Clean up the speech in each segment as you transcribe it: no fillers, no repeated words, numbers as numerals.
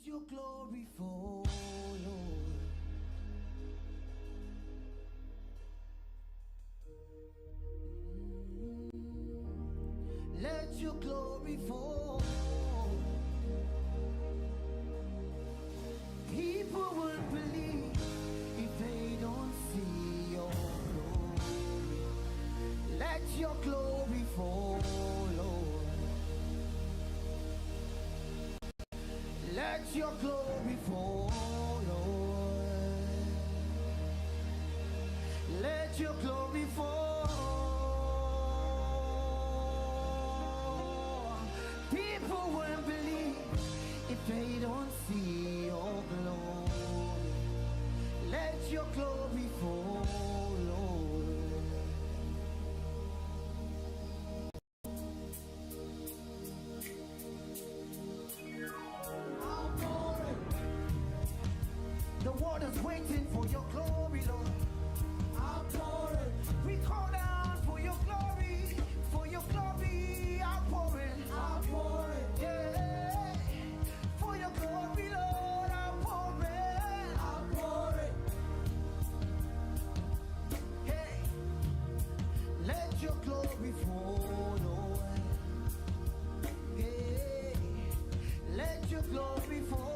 your glory fall, Lord. Let your glory fall. People won't believe if they don't see your glory. Let your glory fall, Lord. Let your glory fall, Lord. Let your glory fall. People won't believe if they don't see your glory. Let your glory fall, Lord. The water's waiting for your glory, Lord. Outpouring. We call down for your glory, outpouring. Outpouring. Yeah. For your glory, Lord, outpouring. Outpouring. Hey. Let your glory fall, Lord. Hey. Let your glory fall.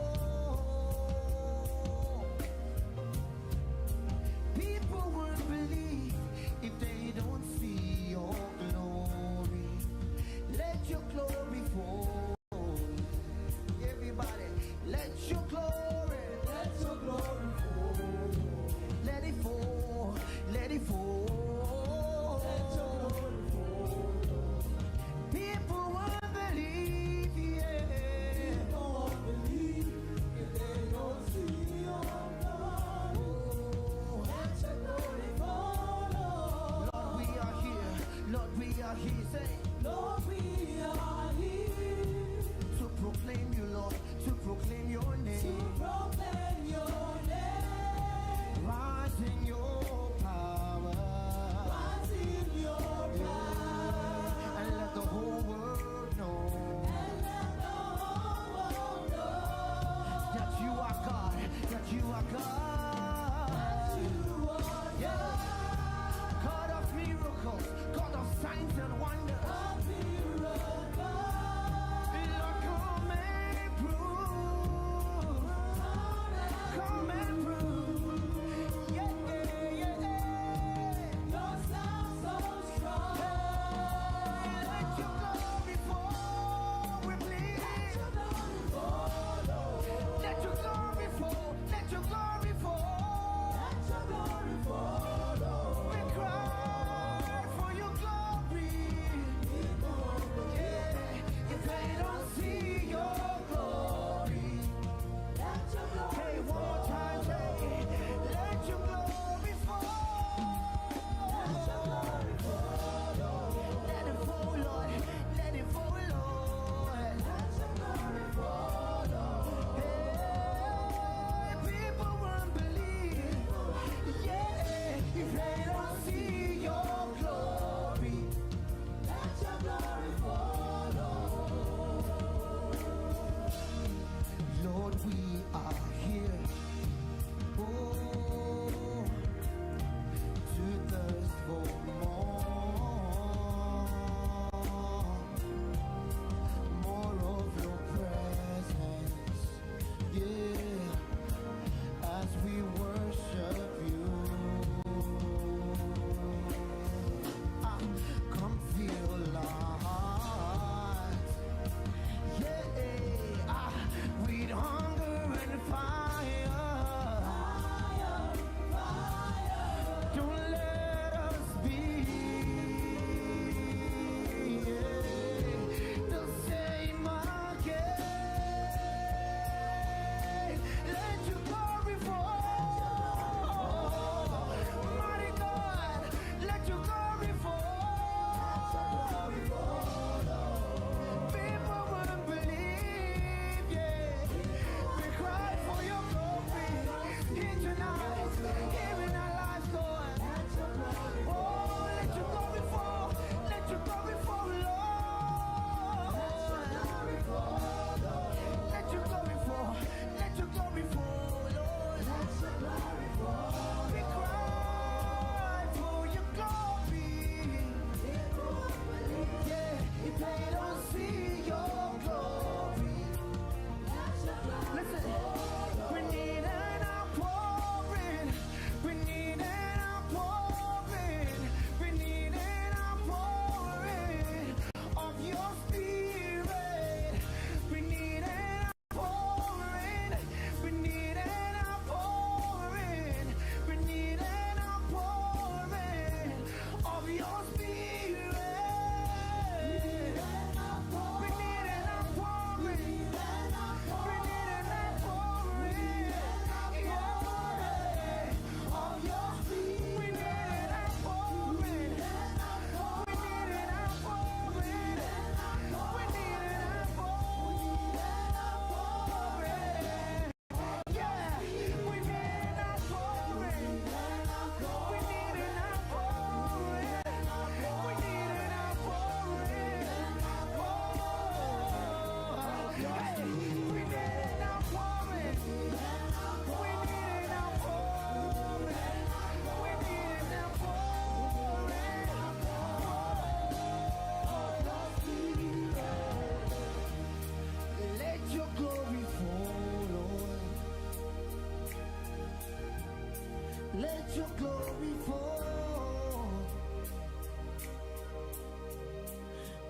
Let your glory fall.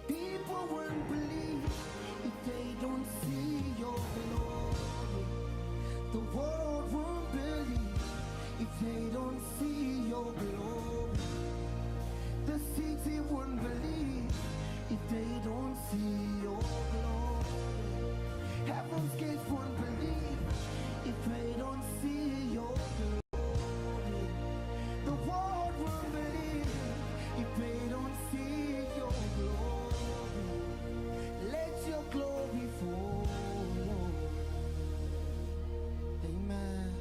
People won't believe if they don't see your glory. The world won't believe if they don't see your glory. The city won't believe if they don't see your glory. Heaven's gates won't believe if they don't see your glory. The world won't believe if they don't see your glory. Let your glory fall. Amen.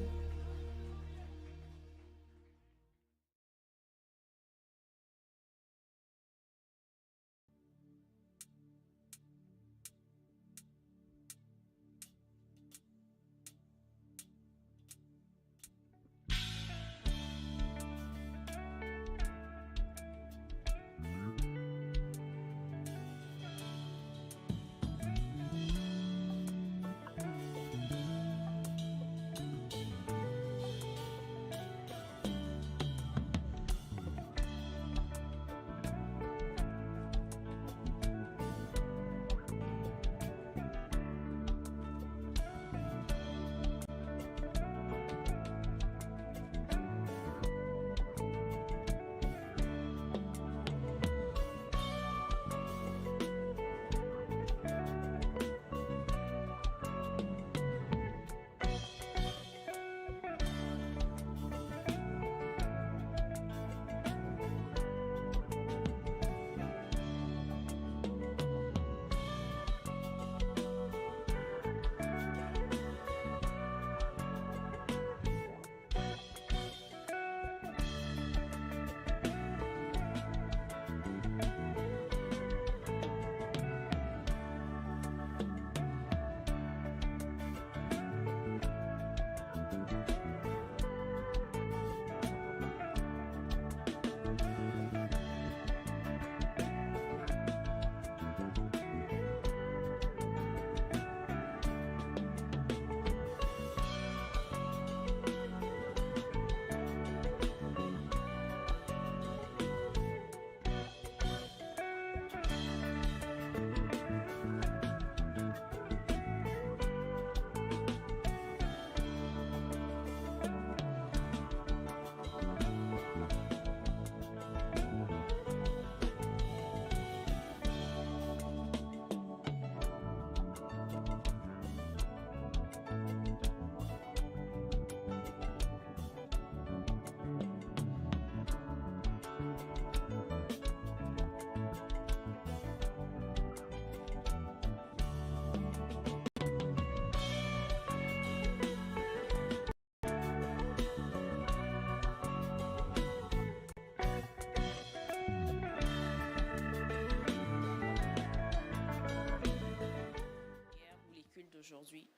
Aujourd'hui,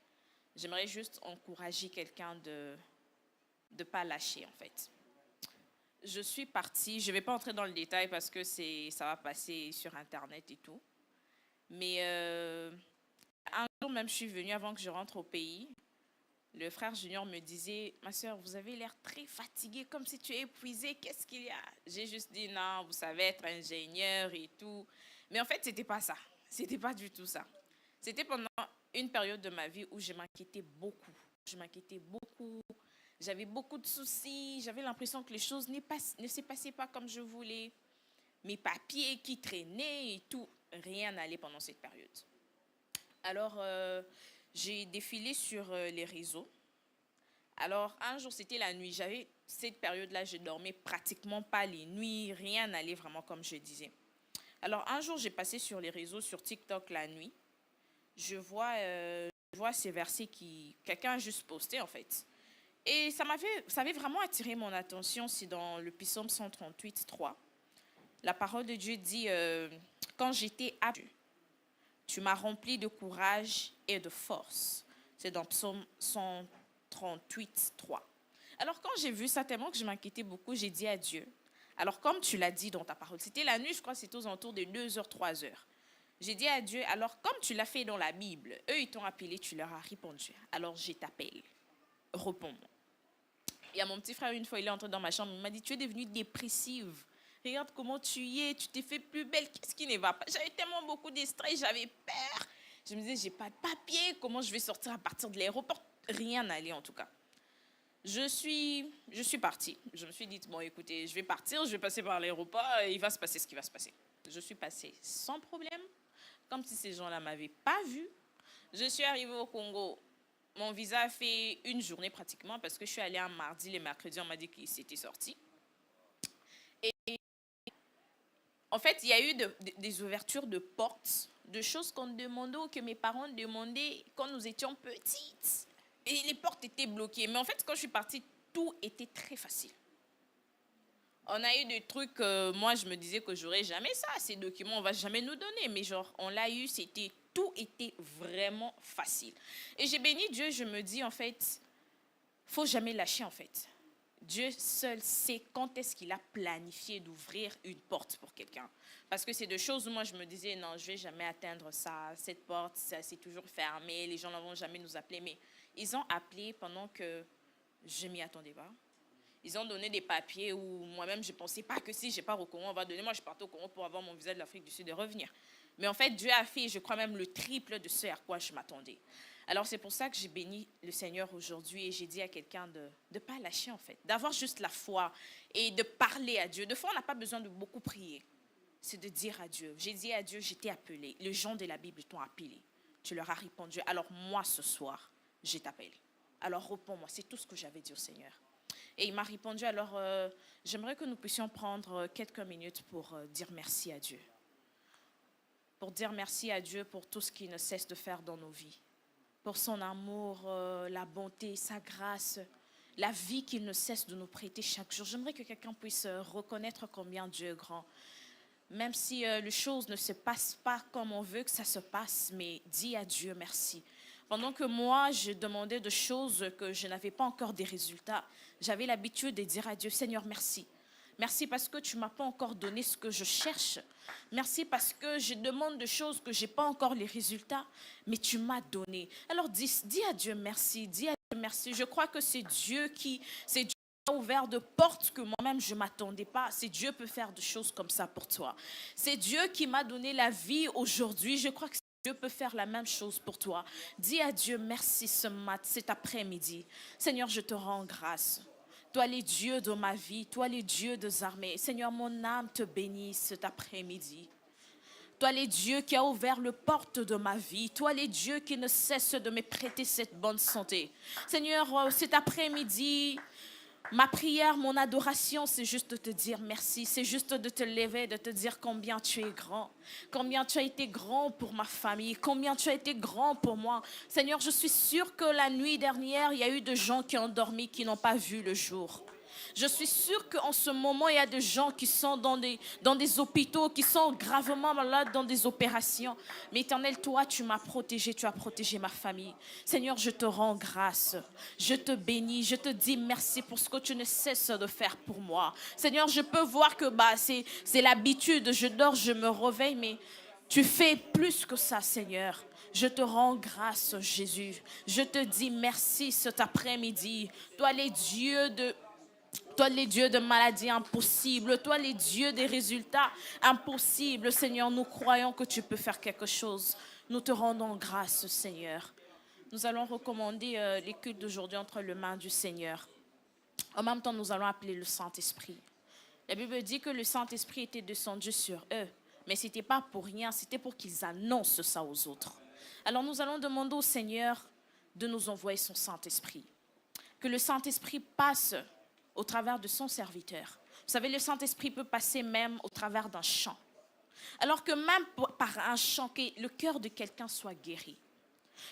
j'aimerais juste encourager quelqu'un de ne pas lâcher en fait. Je suis partie, je ne vais pas entrer dans le détail parce que ça va passer sur Internet et tout. Mais un jour même, je suis venue avant que je rentre au pays. Le frère Junior me disait, ma soeur, vous avez l'air très fatiguée, comme si tu es épuisée, qu'est-ce qu'il y a? J'ai juste dit, non, vous savez, être ingénieur et tout. Mais en fait, ce n'était pas ça. Ce n'était pas du tout ça. C'était pendant une période de ma vie où je m'inquiétais beaucoup. Je m'inquiétais beaucoup. J'avais beaucoup de soucis. J'avais l'impression que les choses ne se passaient pas comme je voulais. Mes papiers qui traînaient et tout. Rien n'allait pendant cette période. Alors, j'ai défilé sur les réseaux. Alors, un jour, c'était la nuit. J'avais cette période-là, je dormais pratiquement pas les nuits. Rien n'allait vraiment comme je disais. Alors, un jour, j'ai passé sur les réseaux, sur TikTok la nuit. Je vois ces versets qui quelqu'un a juste posté en fait. Et ça avait vraiment attiré mon attention. C'est dans le psaume 138, 3. La parole de Dieu dit quand j'étais à Dieu, tu m'as rempli de courage et de force. C'est dans psaume 138, 3. Alors quand j'ai vu ça, tellement que je m'inquiétais beaucoup, j'ai dit à Dieu, alors comme tu l'as dit dans ta parole, c'était la nuit, je crois que c'était aux alentours de 2h, 3h. J'ai dit à Dieu, alors comme tu l'as fait dans la Bible, eux ils t'ont appelé, tu leur as répondu. Alors je t'appelle, réponds-moi. Il y a mon petit frère, une fois, il est entré dans ma chambre, il m'a dit, tu es devenue dépressive. Regarde comment tu y es, tu t'es fait plus belle, qu'est-ce qui ne va pas? J'avais tellement beaucoup de stress, j'avais peur. Je me disais, j'ai pas de papier, comment je vais sortir à partir de l'aéroport? Rien n'allait en tout cas. Je suis partie. Je me suis dit, bon écoutez, je vais partir, je vais passer par l'aéroport, et il va se passer ce qui va se passer. Je suis passée sans problème, comme si ces gens-là ne m'avaient pas vue. Je suis arrivée au Congo. Mon visa a fait une journée pratiquement parce que je suis allée un mardi, les mercredis, on m'a dit qu'il s'était sorti. Et en fait, il y a eu des ouvertures de portes, de choses qu'on demandait ou que mes parents demandaient quand nous étions petites. Et les portes étaient bloquées. Mais en fait, quand je suis partie, tout était très facile. On a eu des trucs, moi je me disais que j'aurais jamais ça, ces documents on va jamais nous donner, mais genre on l'a eu, tout était vraiment facile. Et j'ai béni Dieu, je me dis en fait, faut jamais lâcher en fait. Dieu seul sait quand est-ce qu'il a planifié d'ouvrir une porte pour quelqu'un. Parce que c'est des choses où moi je me disais non, je vais jamais atteindre ça, cette porte, ça c'est toujours fermé, les gens ne vont jamais nous appeler, mais ils ont appelé pendant que je m'y attendais pas. Ils ont donné des papiers où moi-même, je ne pensais pas que si je pars au Congo, on va donner. Moi, je partais au Congo pour avoir mon visa de l'Afrique du Sud et revenir. Mais en fait, Dieu a fait, je crois même, le triple de ce à quoi je m'attendais. Alors, c'est pour ça que j'ai béni le Seigneur aujourd'hui et j'ai dit à quelqu'un de ne pas lâcher, en fait, d'avoir juste la foi et de parler à Dieu. De fois, on n'a pas besoin de beaucoup prier. C'est de dire à Dieu. J'ai dit à Dieu, je t'ai appelé. Les gens de la Bible t'ont appelé. Tu leur as répondu. Alors, moi, ce soir, je t'appelle. Alors, réponds-moi. C'est tout ce que j'avais dit au Seigneur. Et il m'a répondu, alors j'aimerais que nous puissions prendre quelques minutes pour dire merci à Dieu. Pour dire merci à Dieu pour tout ce qu'il ne cesse de faire dans nos vies. Pour son amour, la bonté, sa grâce, la vie qu'il ne cesse de nous prêter chaque jour. J'aimerais que quelqu'un puisse reconnaître combien Dieu est grand. Même si les choses ne se passent pas comme on veut que ça se passe, mais dis à Dieu merci. Pendant que moi, je demandais de choses que je n'avais pas encore des résultats, j'avais l'habitude de dire à Dieu, Seigneur, merci. Merci parce que tu ne m'as pas encore donné ce que je cherche. Merci parce que je demande de choses que je n'ai pas encore les résultats, mais tu m'as donné. Alors dis à Dieu merci, dis à Dieu merci. Je crois que c'est Dieu qui a ouvert de portes que moi-même je ne m'attendais pas. C'est Dieu qui peut faire des choses comme ça pour toi. C'est Dieu qui m'a donné la vie aujourd'hui. Je crois que Dieu peut faire la même chose pour toi. Dis à Dieu merci cet après-midi. Seigneur, je te rends grâce. Toi, les dieux de ma vie, toi, les dieux des armées. Seigneur, mon âme te bénit cet après-midi. Toi, les dieux qui a ouvert le porte de ma vie. Toi, les dieux qui ne cessent de me prêter cette bonne santé. Seigneur, cet après-midi, ma prière, mon adoration, c'est juste de te dire merci. C'est juste de te lever, de te dire combien tu es grand. Combien tu as été grand pour ma famille. Combien tu as été grand pour moi. Seigneur, je suis sûre que la nuit dernière, il y a eu des gens qui ont dormi, qui n'ont pas vu le jour. Je suis sûre qu'en ce moment, il y a des gens qui sont dans des hôpitaux, qui sont gravement malades dans des opérations. Mais Éternel, toi, tu m'as protégé, tu as protégé ma famille. Seigneur, je te rends grâce. Je te bénis, je te dis merci pour ce que tu ne cesses de faire pour moi. Seigneur, je peux voir que c'est l'habitude. Je dors, je me réveille, mais tu fais plus que ça, Seigneur. Je te rends grâce, Jésus. Je te dis merci cet après-midi. Toi, les dieux de maladies impossibles, toi les dieux des résultats impossibles, Seigneur, nous croyons que tu peux faire quelque chose. Nous te rendons grâce, Seigneur. Nous allons recommander les cultes d'aujourd'hui entre les mains du Seigneur. En même temps, nous allons appeler le Saint-Esprit. La Bible dit que le Saint-Esprit était descendu sur eux, mais ce n'était pas pour rien, c'était pour qu'ils annoncent ça aux autres. Alors nous allons demander au Seigneur de nous envoyer son Saint-Esprit. Que le Saint-Esprit passe au travers de son serviteur. Vous savez, le Saint-Esprit peut passer même au travers d'un chant. Alors que même par un chant, que le cœur de quelqu'un soit guéri.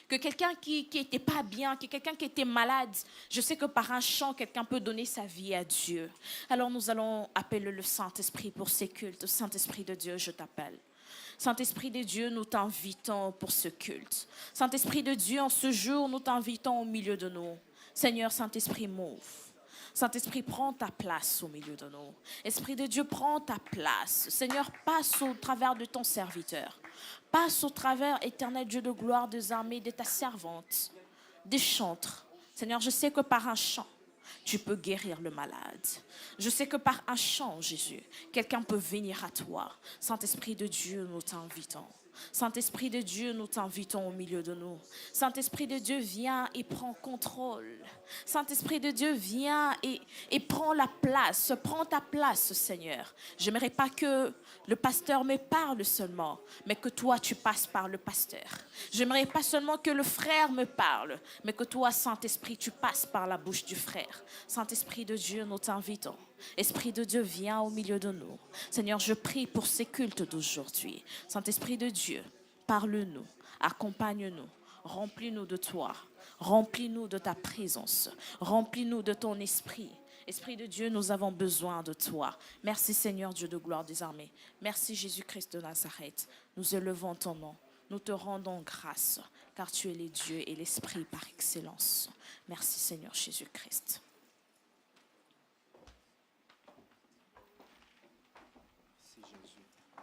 Que quelqu'un qui n'était pas bien, que quelqu'un qui était malade, je sais que par un chant, quelqu'un peut donner sa vie à Dieu. Alors nous allons appeler le Saint-Esprit pour ces cultes. Saint-Esprit de Dieu, je t'appelle. Saint-Esprit de Dieu, nous t'invitons pour ce culte. Saint-Esprit de Dieu, en ce jour, nous t'invitons au milieu de nous. Seigneur, Saint-Esprit, move. Saint-Esprit, prends ta place au milieu de nous. Esprit de Dieu, prends ta place. Seigneur, passe au travers de ton serviteur. Passe au travers, éternel Dieu de gloire, des armées, de ta servante, des chantres. Seigneur, je sais que par un chant, tu peux guérir le malade. Je sais que par un chant, Jésus, quelqu'un peut venir à toi. Saint-Esprit de Dieu, nous t'invitons. Saint-Esprit de Dieu, nous t'invitons au milieu de nous. Saint-Esprit de Dieu, viens et prends contrôle. Saint-Esprit de Dieu, viens et prends la place. Prends ta place, Seigneur. Je n'aimerais pas que le pasteur me parle seulement, mais que toi, tu passes par le pasteur. Je n'aimerais pas seulement que le frère me parle, mais que toi, Saint-Esprit, tu passes par la bouche du frère. Saint-Esprit de Dieu, nous t'invitons. Esprit de Dieu, viens au milieu de nous. Seigneur, je prie pour ces cultes d'aujourd'hui. Saint-Esprit de Dieu, parle-nous, accompagne-nous, remplis-nous de toi, remplis-nous de ta présence, remplis-nous de ton esprit. Esprit de Dieu, nous avons besoin de toi. Merci Seigneur Dieu de gloire des armées. Merci Jésus-Christ de Nazareth. Nous élevons ton nom. Nous te rendons grâce, car tu es le Dieu et l'Esprit par excellence. Merci Seigneur Jésus-Christ.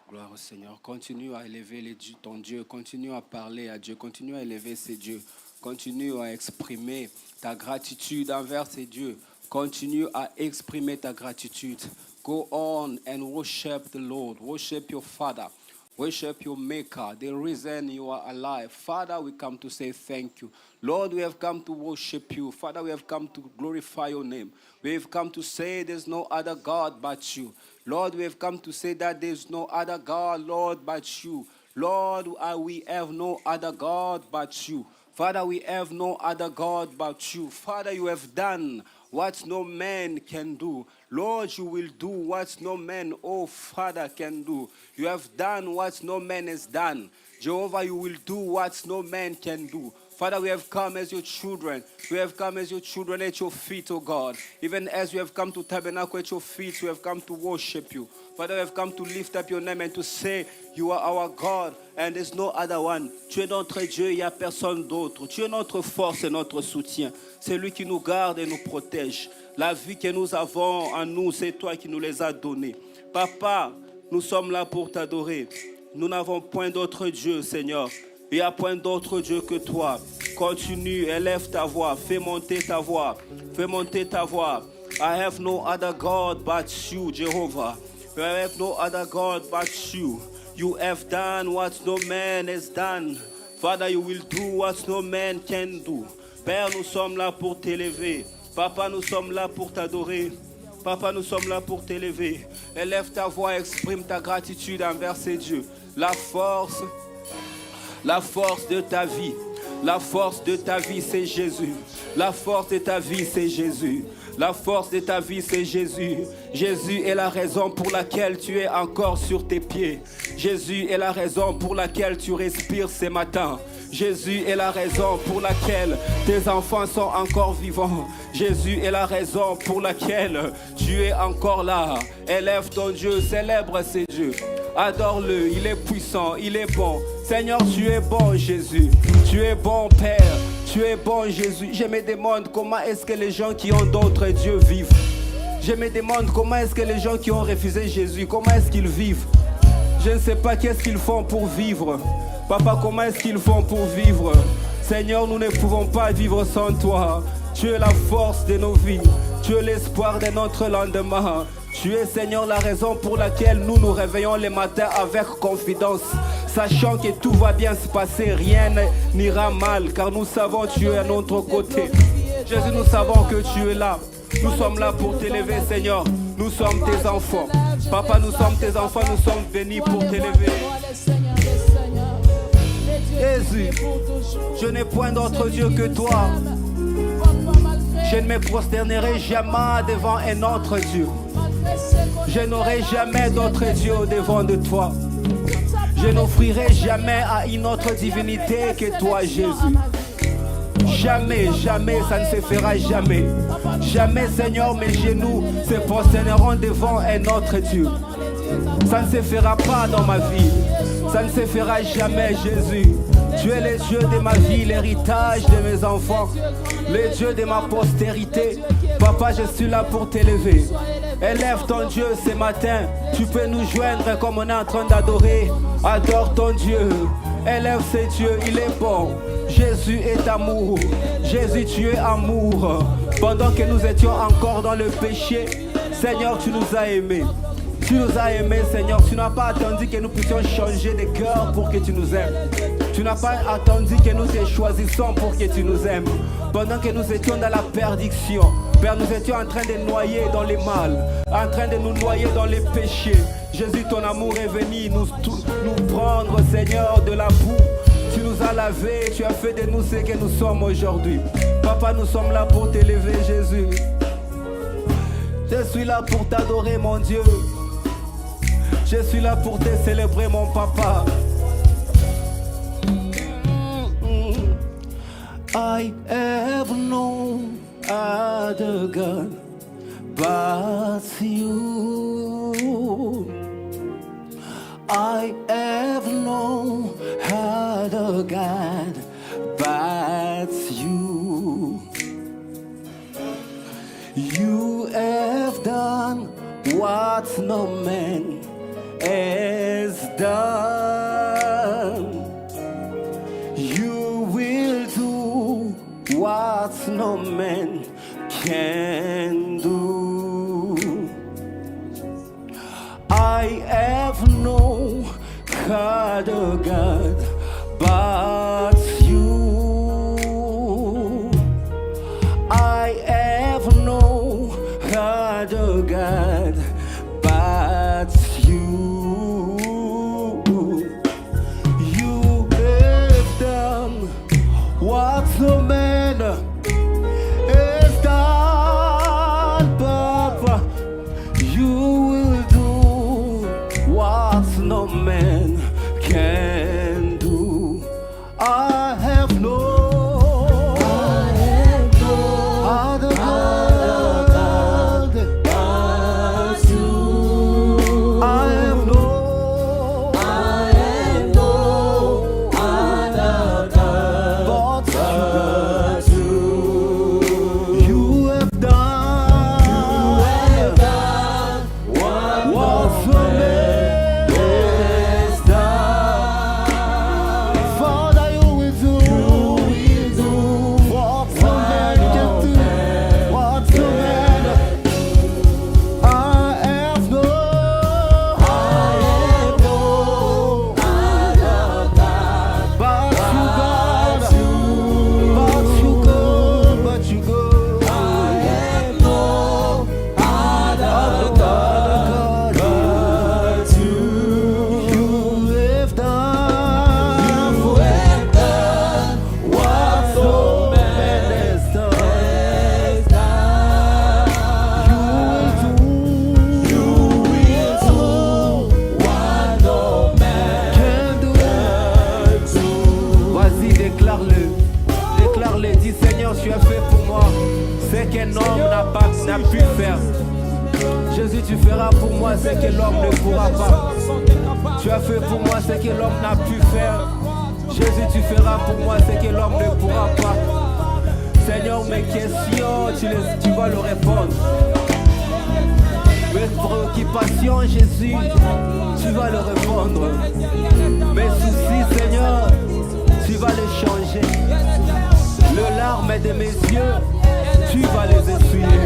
Gloire au Seigneur. Continue à élever ton Dieu. Continue à parler à Dieu. Continue à élever ses dieux. Continue à exprimer ta gratitude envers ces dieux. Continue à exprimer ta gratitude. Go on and worship the Lord. Worship your Father. Worship your Maker, the reason you are alive. Father, we come to say thank you. Lord, we have come to worship you. Father, we have come to glorify your name. We have come to say there's no other God but you. Lord, we have come to say that there's no other God, Lord, but you. Lord, we have no other God but you. Father, we have no other God but you. Father, you have done what no man can do. Lord, you will do what no man, oh Father, can do. You have done what no man has done. Jehovah, you will do what no man can do. Father, we have come as your children. We have come as your children at your feet, oh God. Even as we have come to tabernacle at your feet, we have come to worship you. Father, we have come to lift up your name and to say, you are our God and there's no other one. Tu es notre Dieu, il n'y a personne d'autre. Tu es notre force et notre soutien. C'est lui qui nous garde et nous protège. La vie que nous avons en nous, c'est toi qui nous les as donnés. Papa, nous sommes là pour t'adorer. Nous n'avons point d'autre Dieu, Seigneur. Il n'y a point d'autre Dieu que toi. Continue, élève ta voix, fais monter ta voix. Fais monter ta voix. I have no other God but you, Jehovah. I have no other God but you. You have done what no man has done. Father, you will do what no man can do. Père, nous sommes là pour t'élever. Papa, nous sommes là pour t'adorer. Papa, nous sommes là pour t'élever. Élève ta voix, exprime ta gratitude envers ces dieux. La force de ta vie. La force de ta vie, c'est Jésus. La force de ta vie, c'est Jésus. La force de ta vie, c'est Jésus. Jésus est la raison pour laquelle tu es encore sur tes pieds. Jésus est la raison pour laquelle tu respires ce matin. Jésus est la raison pour laquelle tes enfants sont encore vivants. Jésus est la raison pour laquelle tu es encore là. Élève ton Dieu, célèbre ses dieux. Adore-le, il est puissant, il est bon. Seigneur, tu es bon, Jésus. Tu es bon, Père. Tu es bon, Jésus. Je me demande comment est-ce que les gens qui ont d'autres dieux vivent. Je me demande comment est-ce que les gens qui ont refusé Jésus, comment est-ce qu'ils vivent. Je ne sais pas qu'est-ce qu'ils font pour vivre. Papa, comment est-ce qu'ils font pour vivre? Seigneur, nous ne pouvons pas vivre sans toi. Tu es la force de nos vies. Tu es l'espoir de notre lendemain. Tu es, Seigneur, la raison pour laquelle nous nous réveillons les matins avec confidence, sachant que tout va bien se passer, rien n'ira mal, car nous savons que tu es à notre côté. Jésus, nous savons que tu es là. Nous sommes là pour t'élever, Seigneur. Nous sommes tes enfants. Papa, nous sommes tes enfants, nous sommes bénis pour t'élever. Jésus, je n'ai point d'autre Dieu que toi. Je ne me prosternerai jamais devant un autre Dieu. Je n'aurai jamais d'autre Dieu devant de toi. Je n'offrirai jamais à une autre divinité que toi, Jésus. Jamais, jamais, ça ne se fera jamais. Jamais, Seigneur, mes genoux se prosterneront devant un autre Dieu. Ça ne se fera pas dans ma vie. Ça ne se fera jamais, Jésus. Tu es le Dieu de ma vie, l'héritage de mes enfants, le Dieu de ma postérité. Papa, je suis là pour t'élever. Élève ton Dieu ce matin. Tu peux nous joindre comme on est en train d'adorer. Adore ton Dieu. Élève ce Dieu, il est bon. Jésus Jésus est amour. Jésus, tu es amour. Pendant que nous étions encore dans le péché, Seigneur, tu nous as aimés. Tu nous as aimés, Seigneur. Tu n'as pas attendu que nous puissions changer de cœur pour que tu nous aimes. Tu n'as pas attendu que nous te choisissions pour que tu nous aimes. Pendant que nous étions dans la perdition, Père, nous étions en train de noyer dans les mal, en train de nous noyer dans les péchés. Jésus, ton amour est venu nous prendre, Seigneur, de la boue. Tu nous as lavés, tu as fait de nous ce que nous sommes aujourd'hui. Papa, nous sommes là pour t'élever, Jésus. Je suis là pour t'adorer, mon Dieu. Je suis là pour te célébrer, mon papa. I have known other God but you. I have known other God but you. You have done what no man has done. You will do what no man can do. I have no other God but you. I have no other God but you. You have done what no man has done, Papa. You will do what no man can do. I have no other God but you. I have no other God but you. You have done what no man has done. Father, you will do what no man can do. What no man. I have no other God but you, God. But you, God. I have no other God but you. You have done what no man has done. You will do what no man can do. Vas-y, déclare-le. Déclare-le. Dis, Seigneur, tu as fait pour moi ce qu'un homme n'a pu faire. Jésus, tu feras pour moi ce que l'homme ne pourra pas. Tu as fait pour moi ce que l'homme n'a pu faire. Jésus, tu feras pour moi ce que l'homme ne pourra pas. Seigneur, mes questions, tu vas le répondre. Mes préoccupations, Jésus, tu vas le répondre. Mes soucis, Seigneur, tu vas les changer. Le larme de mes yeux, tu vas les essuyer.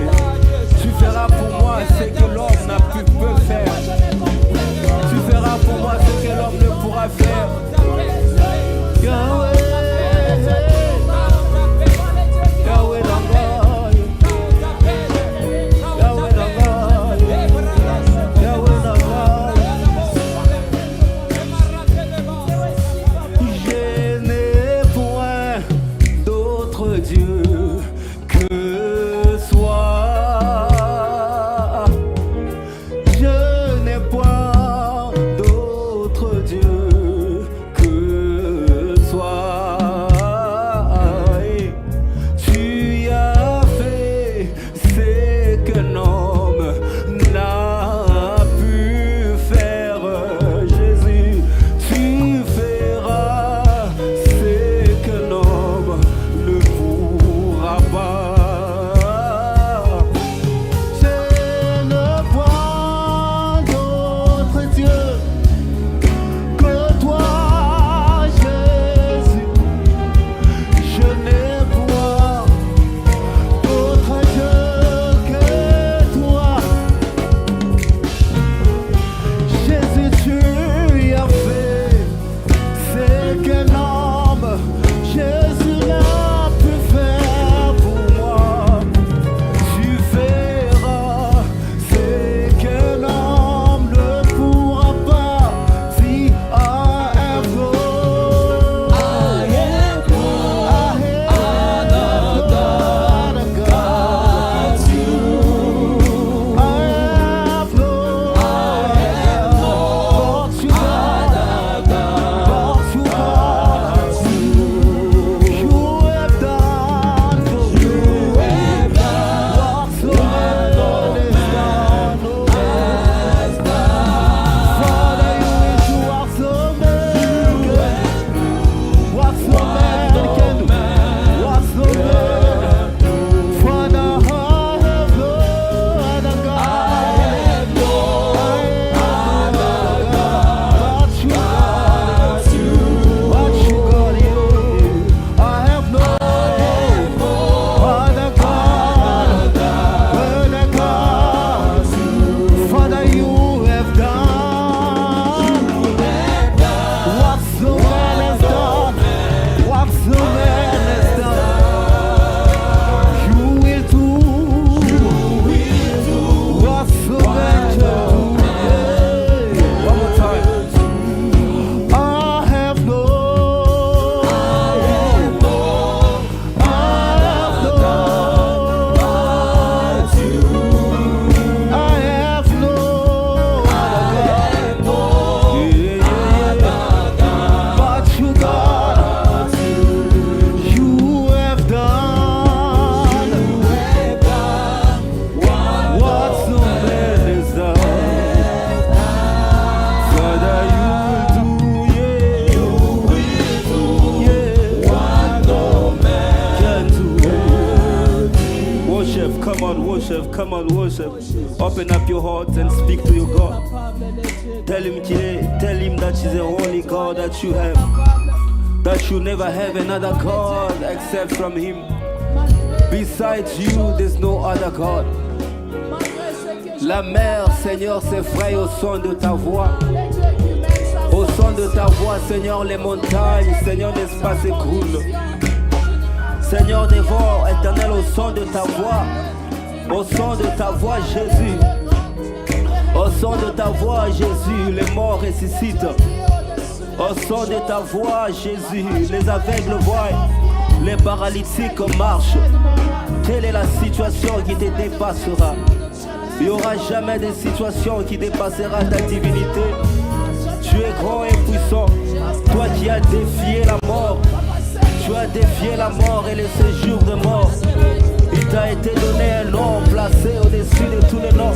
Tu feras pour moi ce que l'homme n'a pu faire. Tu feras pour moi ce que l'homme ne pourra faire. Yahweh, Yahweh Nangai, Yahweh Nangai, Yahweh Nangai. Je n'ai point d'autre Dieu que soi. Je n'ai worship, come on, worship. Open up your heart and speak to your God. Tell him that he's the only God that you have. That you never have another God except from him. Besides you, there's no other God. La mer, Seigneur, s'effraie au son de ta voix. Au son de ta voix, Seigneur, les montagnes, Seigneur, l'espace s'écroule. Seigneur, dévore, éternel, au son de ta voix. Au son de ta voix, Jésus. Au son de ta voix, Jésus, les morts ressuscitent. Au son de ta voix, Jésus, les aveugles voient, les paralytiques marchent. Quelle est la situation qui te dépassera? Il n'y aura jamais de situation qui dépassera ta divinité. Tu es grand et puissant. Toi qui as défié la mort. Tu as défié la mort et le séjour de mort. Il t'a été donné un nom placé au-dessus de tous les noms.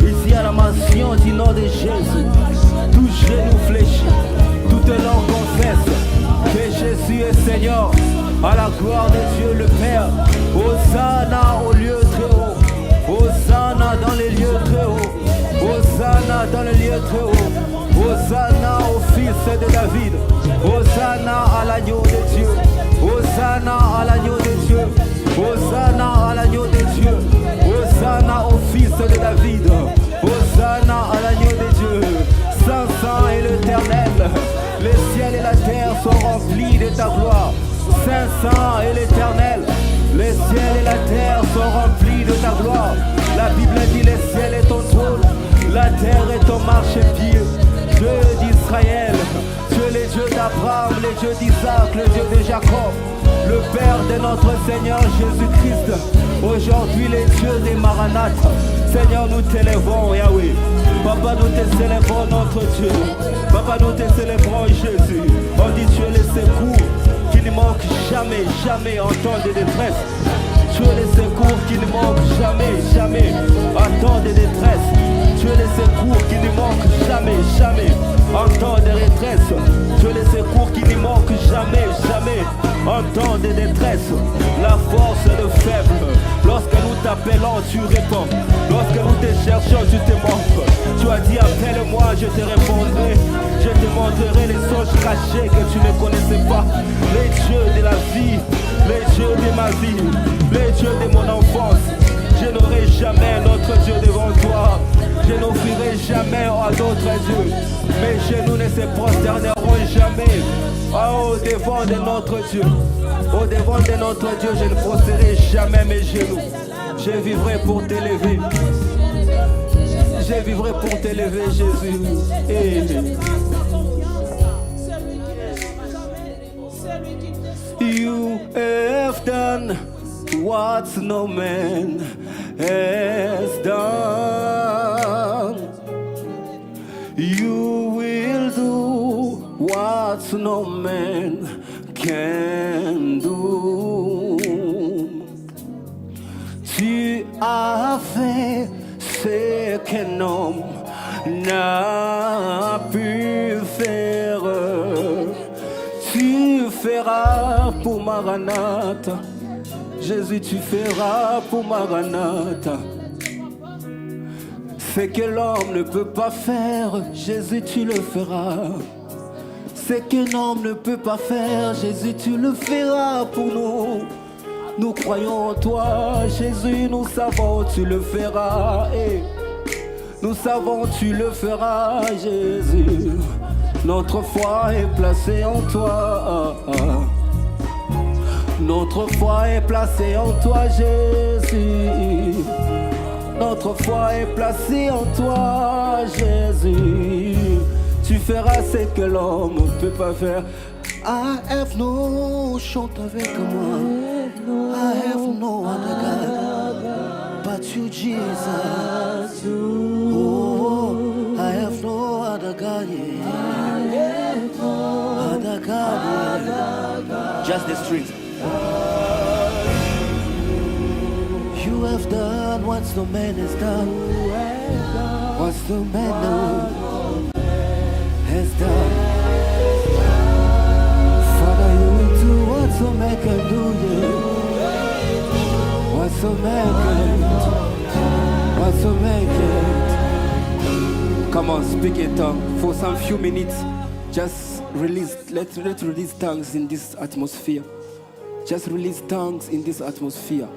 Ici à la mention du nom de Jésus, tout genou fléchit, toute langue confesse que Jésus est Seigneur. À la gloire de Dieu le Père. Hosanna au lieu très haut. Hosanna dans les lieux très hauts. Hosanna dans les lieux très hauts. Hosanna au fils de David. Hosanna à l'agneau de Dieu. Hosanna à l'agneau de Dieu. Hosanna à l'agneau de Dieu. Hosanna au fils de David. Hosanna à l'agneau de Dieu. Saint est l'Éternel. Les ciels et la terre sont remplis de ta gloire. Saint est l'Éternel. Les ciels et la terre sont remplis de ta gloire. La Bible dit les ciels est ton trône, la terre est ton marchepied. Dieu d'Israël, tu es le Dieu d'Abraham, le Dieu d'Isaac, le Dieu de Jacob, le Père de notre Seigneur Jésus-Christ. Aujourd'hui les dieux des Maranatha. Seigneur, nous t'élèvons, Yahweh. Papa, nous te célébrons notre Dieu. Papa, nous te célébrons Jésus. On dit tu es le secours qui ne manque jamais, jamais en temps de détresse. Tu es le secours qui ne manque jamais, jamais en temps de détresse. Tu es le secours qui ne manque jamais, jamais en temps de détresse. Tu es le secours qui ne manque jamais, jamais en temps de détresse. La force est le faible. Lorsque nous t'appelons, tu réponds. Lorsque nous te cherchons, tu te montres. Tu as dit appelle-moi, je te répondrai. Je te montrerai les songes cachés que tu ne connaissais pas. Les dieux de la vie, les dieux de ma vie, les dieux de mon enfance. Je n'aurai jamais un autre Dieu devant toi. Je n'offrirai jamais à d'autres dieux. Mes genoux ne se prosterneront jamais. Au devant de notre Dieu. Au devant de notre Dieu, je ne pousserai jamais mes genoux. Je vivrai pour t'élever. Je vivrai pour t'élever, Jésus. You have done what no man has done. You will do what no man can do. Tu as fait ce qu'un homme n'a pu faire. Tu feras pour Maranatha. Jésus, tu feras pour Maranatha. Ce que l'homme ne peut pas faire, Jésus, tu le feras. Ce qu'un homme ne peut pas faire, Jésus, tu le feras pour nous. Nous croyons en toi, Jésus, nous savons, tu le feras. Et nous savons, tu le feras, Jésus. Notre foi est placée en toi. Notre foi est placée en toi, Jésus. Notre foi est placée en toi, Jésus. Tu feras ce que l'homme ne peut pas faire. I have no, chante avec moi. I have no other God but you, Jesus. Oh, I have no other God, yeah. Other God, yeah. Just the strings. You have done what no man has done. What no man has done. Father, you will do what no man can do, yeah. What no man can do. to make it. Come on, speak it for some few minutes. Just release, let's release tongues in this atmosphere. Just release tongues in this atmosphere.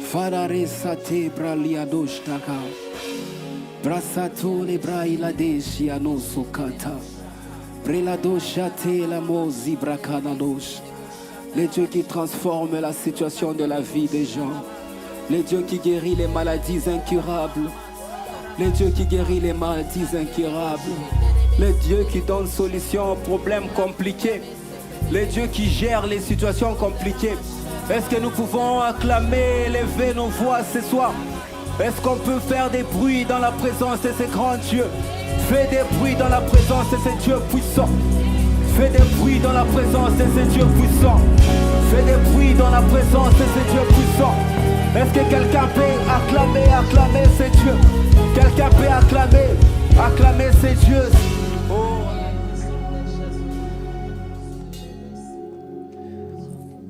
Father, resate braliadosh taka. Brasato le braila deshi anosukata. Breladoshate la mozi brakanadosh. Les dieux qui transforment la situation de la vie des gens. Les dieux qui guérit les maladies incurables. Les dieux qui guérit les maladies incurables. Les dieux qui donnent solution aux problèmes compliqués. Les dieux qui gèrent les situations compliquées. Est-ce que nous pouvons acclamer, élever nos voix ce soir? Est-ce qu'on peut faire des bruits dans la présence de ces grands dieux? Fais des bruits dans la présence de ces dieux puissants. Fais des bruits dans la présence de ces dieux puissants. Fais des bruits dans la présence de ces dieux puissants. Est-ce que quelqu'un peut acclamer ces dieux? Quelqu'un peut acclamer ces dieux?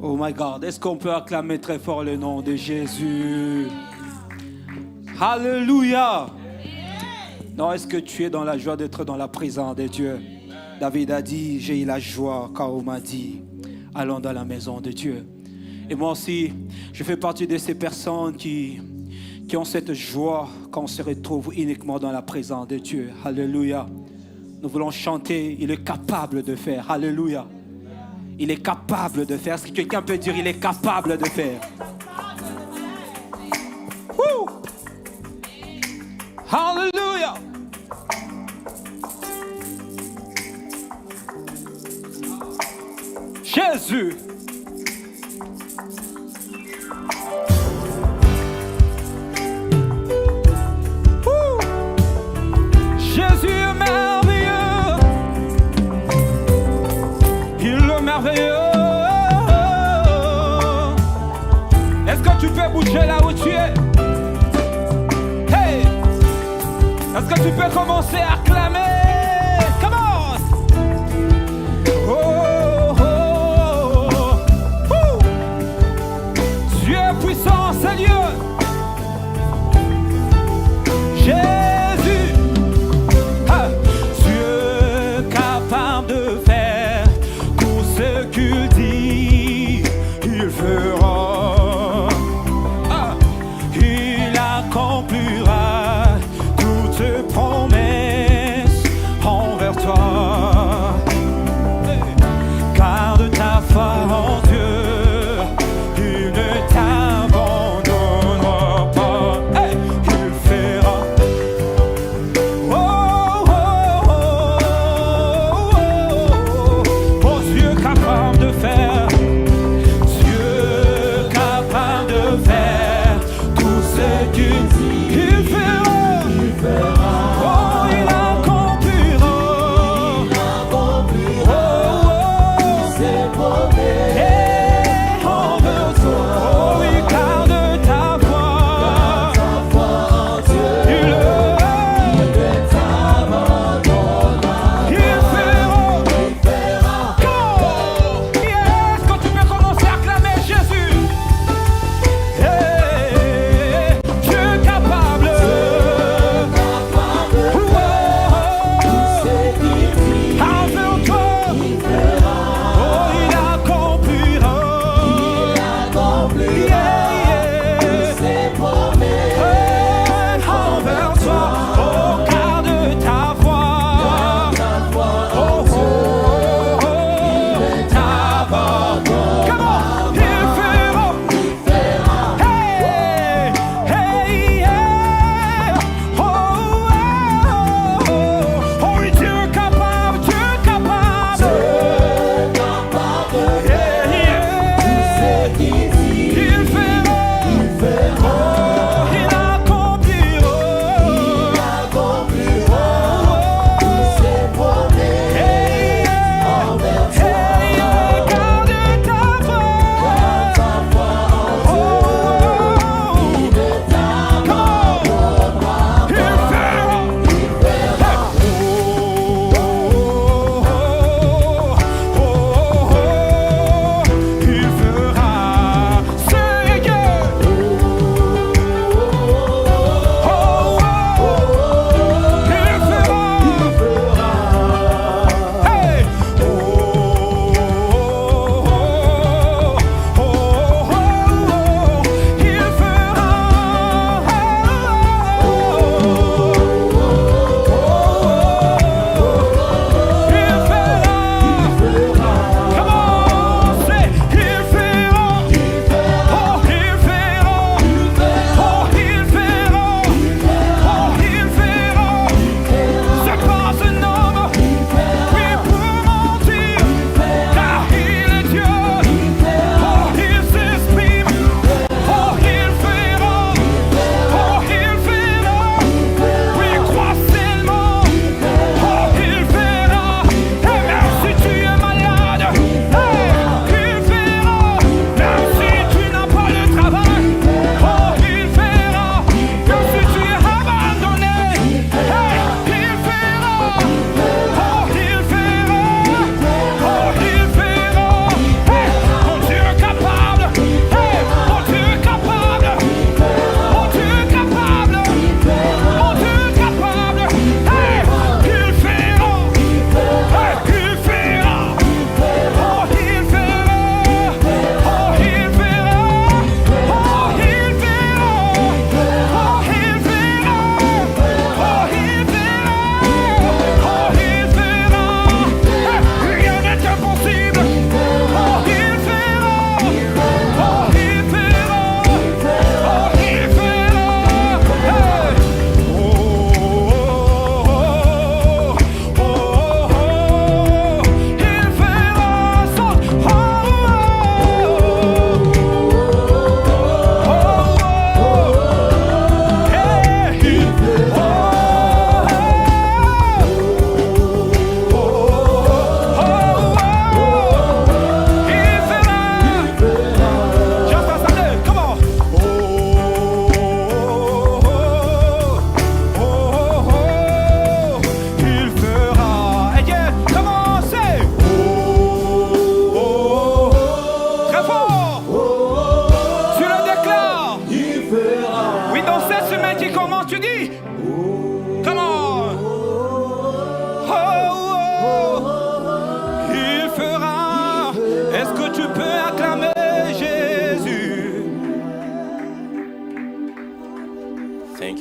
Oh my God, est-ce qu'on peut acclamer très fort le nom de Jésus? Alléluia! Non, est-ce que tu es dans la joie d'être dans la présence de Dieu? David a dit, j'ai eu la joie quand on m'a dit, allons dans la maison de Dieu. Et moi aussi, je fais partie de ces personnes qui ont cette joie quand on se retrouve uniquement dans la présence de Dieu. Alléluia. Nous voulons chanter, il est capable de faire. Alléluia. Il est capable de faire. Est-ce que quelqu'un peut dire, il est capable de faire? Woo! Alléluia. Jésus. Jésus est merveilleux. Il est merveilleux. Est-ce que tu peux bouger là où tu es? Hey! Est-ce que tu peux commencer à acclamer? Commence! Oh, oh, oh. Dieu est puissant, Seigneur. Jésus, ah. Dieu capable de faire tout ce qu'il dit, il fera. Ah. Il accomplira toutes promesses.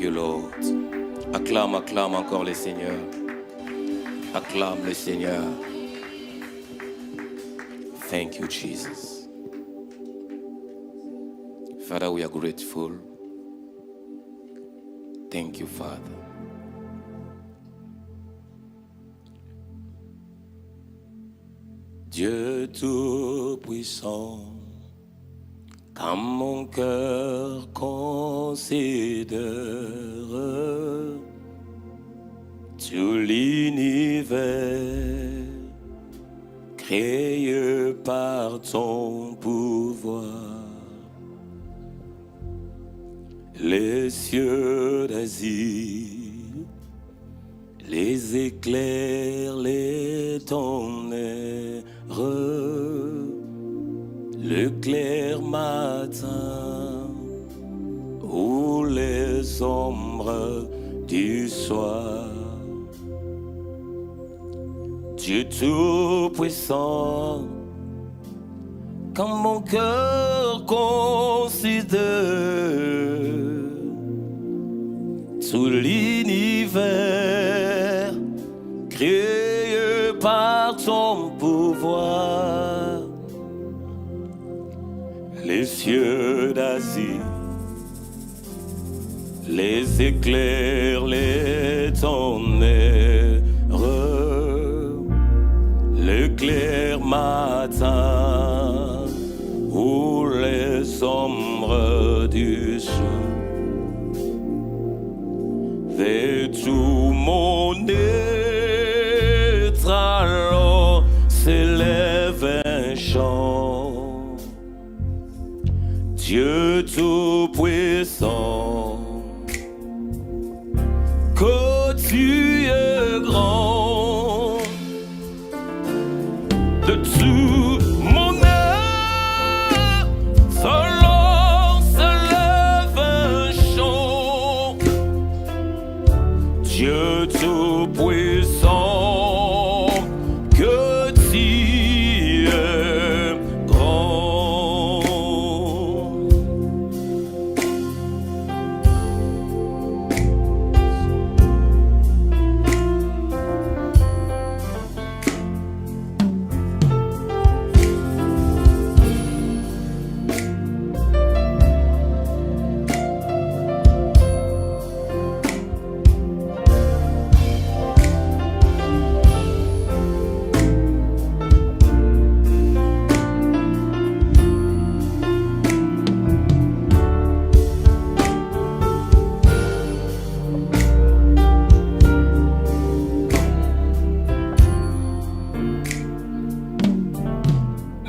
you, Lord. Acclame, acclame encore le Seigneur. Acclame le Seigneur. Thank you, Jesus. Father, we are grateful. Thank you, Father. Dieu Tout-Puissant, quand mon cœur considère tout l'univers créé par ton pouvoir, les cieux d'Asie, les éclairs, les tonnerres, le clair matin ou les ombres du soir. Dieu Tout-Puissant, quand mon cœur considère tout l'univers créé par ton pouvoir, les cieux d'Asie, les éclairs, les tonnerres, le clair matin ou les ombres du jour. Et tout mon être alors s'élève un chant. Dieu Tout-Puissant, que tu es grand, de tout mon être alors s'élève un chant. Dieu Tout-Puissant, que tu es grand.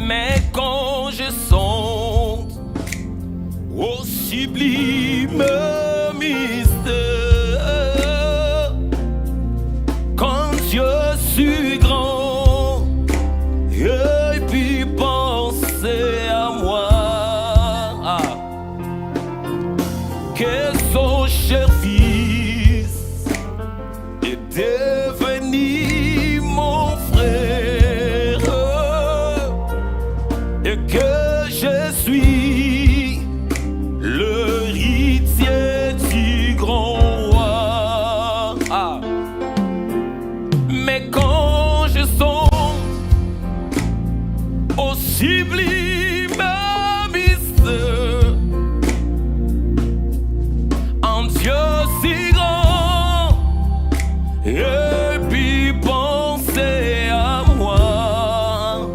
Mais quand je songe au sublime mystère, quand je suis grand et puis penser à moi, que son cher fils est devenu mon frère, et que je suis l'héritier du grand roi. Mais quand je songe au sublime mystère, un Dieu si grand, et puis penser à moi,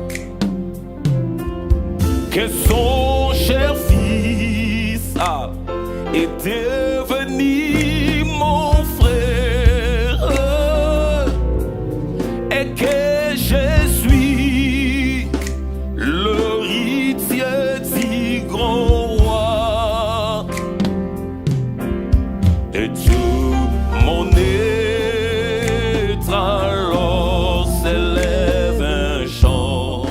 que son cher fils est devenu mon frère, et que je suis l'héritier du grand roi. Et tout mon être alors s'élève un chant.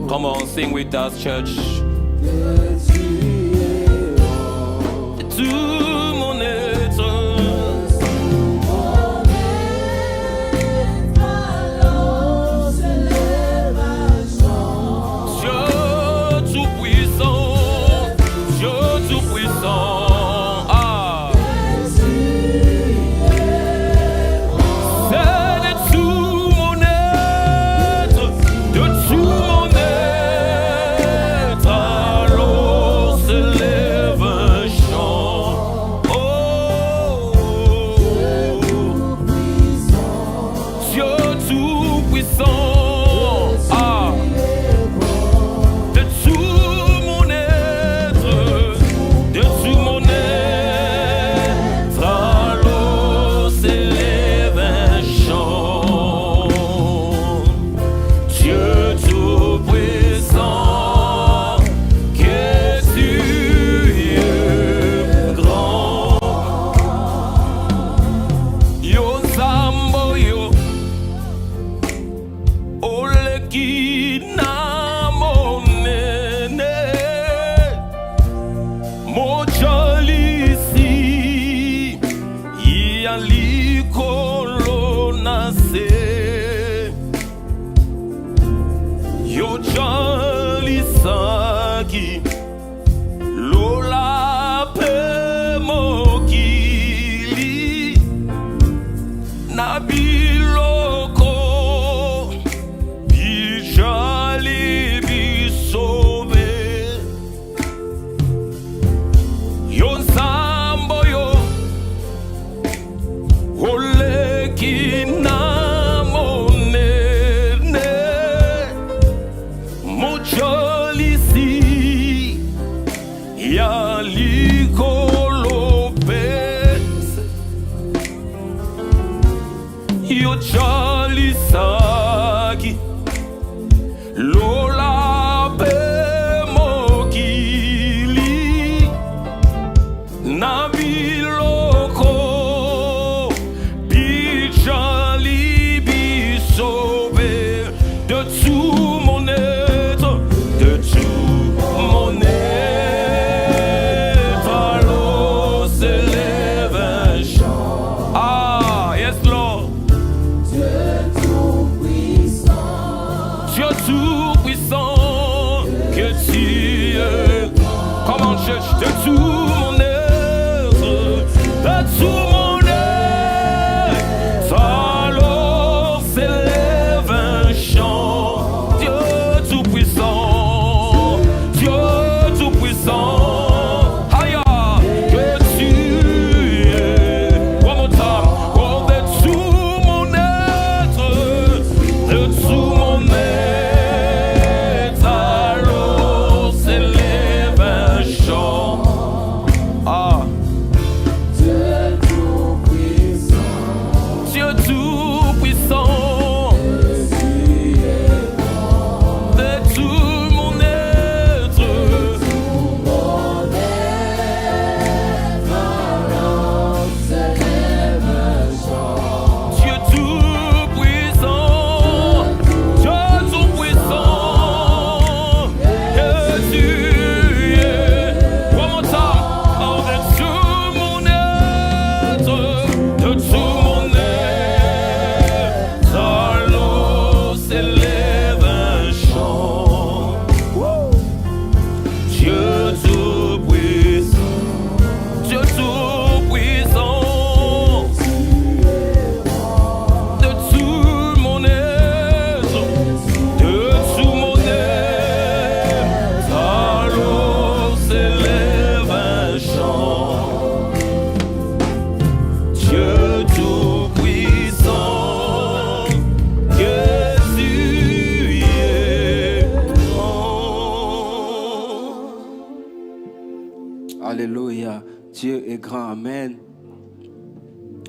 Come on, sing with us, church. Tout mon être Dieu Tout-Puissant. kinamonene mochalisi yalikolonase yochalisaki lola pe mokili nabiloko bijali bisobe yo nzambo yo oleki na monene mochalisi ya likolopese yo chalisaki lola pe mokili na biloko bijali bisobe de tout mon être, de tout mon être, alors s'élève un chant. Ah, yes Lord. Dieu tout-puissant, que tu es. Come on, church, de tout mon être, de tout mon être, alors s'élève un chant. Dieu tout-puissant, Dieu tout-puissant, Aya, que tu es. One more time, oh, de tout mon être, de tout mon être, alors s'élève un chant. Ah. Dieu tout-puissant, de tout mon être, Dieu tout-puissant, Dieu tout-puissant, que tu es. One more time. Oh, de tout mon être, de tout mon être, alors s'élève un chant. Dieu tout-puissant, Dieu tout-puissant, de tout mon être, de tout mon être, alors s'élève un chant. Dieu tout-puissant, que tu es grand. Alléluia. Dieu est grand. Amen.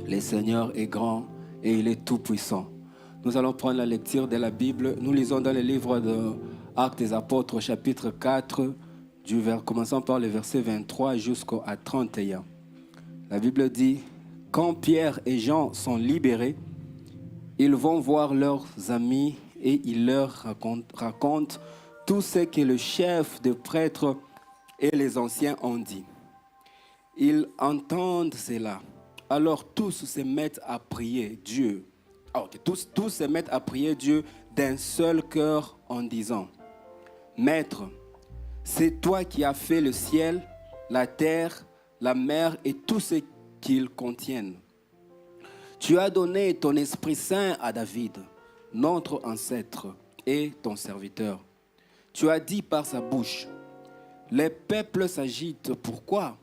Le Seigneur est grand et il est tout puissant. Nous allons prendre la lecture de la Bible. Nous lisons dans le livre de Actes des Apôtres, chapitre 4, commençant par le verset 23 jusqu'à 31. La Bible dit: quand Pierre et Jean sont libérés, ils vont voir leurs amis et ils leur racontent tout ce que le chef des prêtres et les anciens ont dit. Ils entendent cela. Alors tous se mettent à prier Dieu. Tous se mettent à prier Dieu d'un seul cœur en disant: Maître, c'est toi qui as fait le ciel, la terre, la mer et tout ce qu'ils contiennent. Tu as donné ton Esprit Saint à David, notre ancêtre et ton serviteur. Tu as dit par sa bouche: les peuples s'agitent. Pourquoi?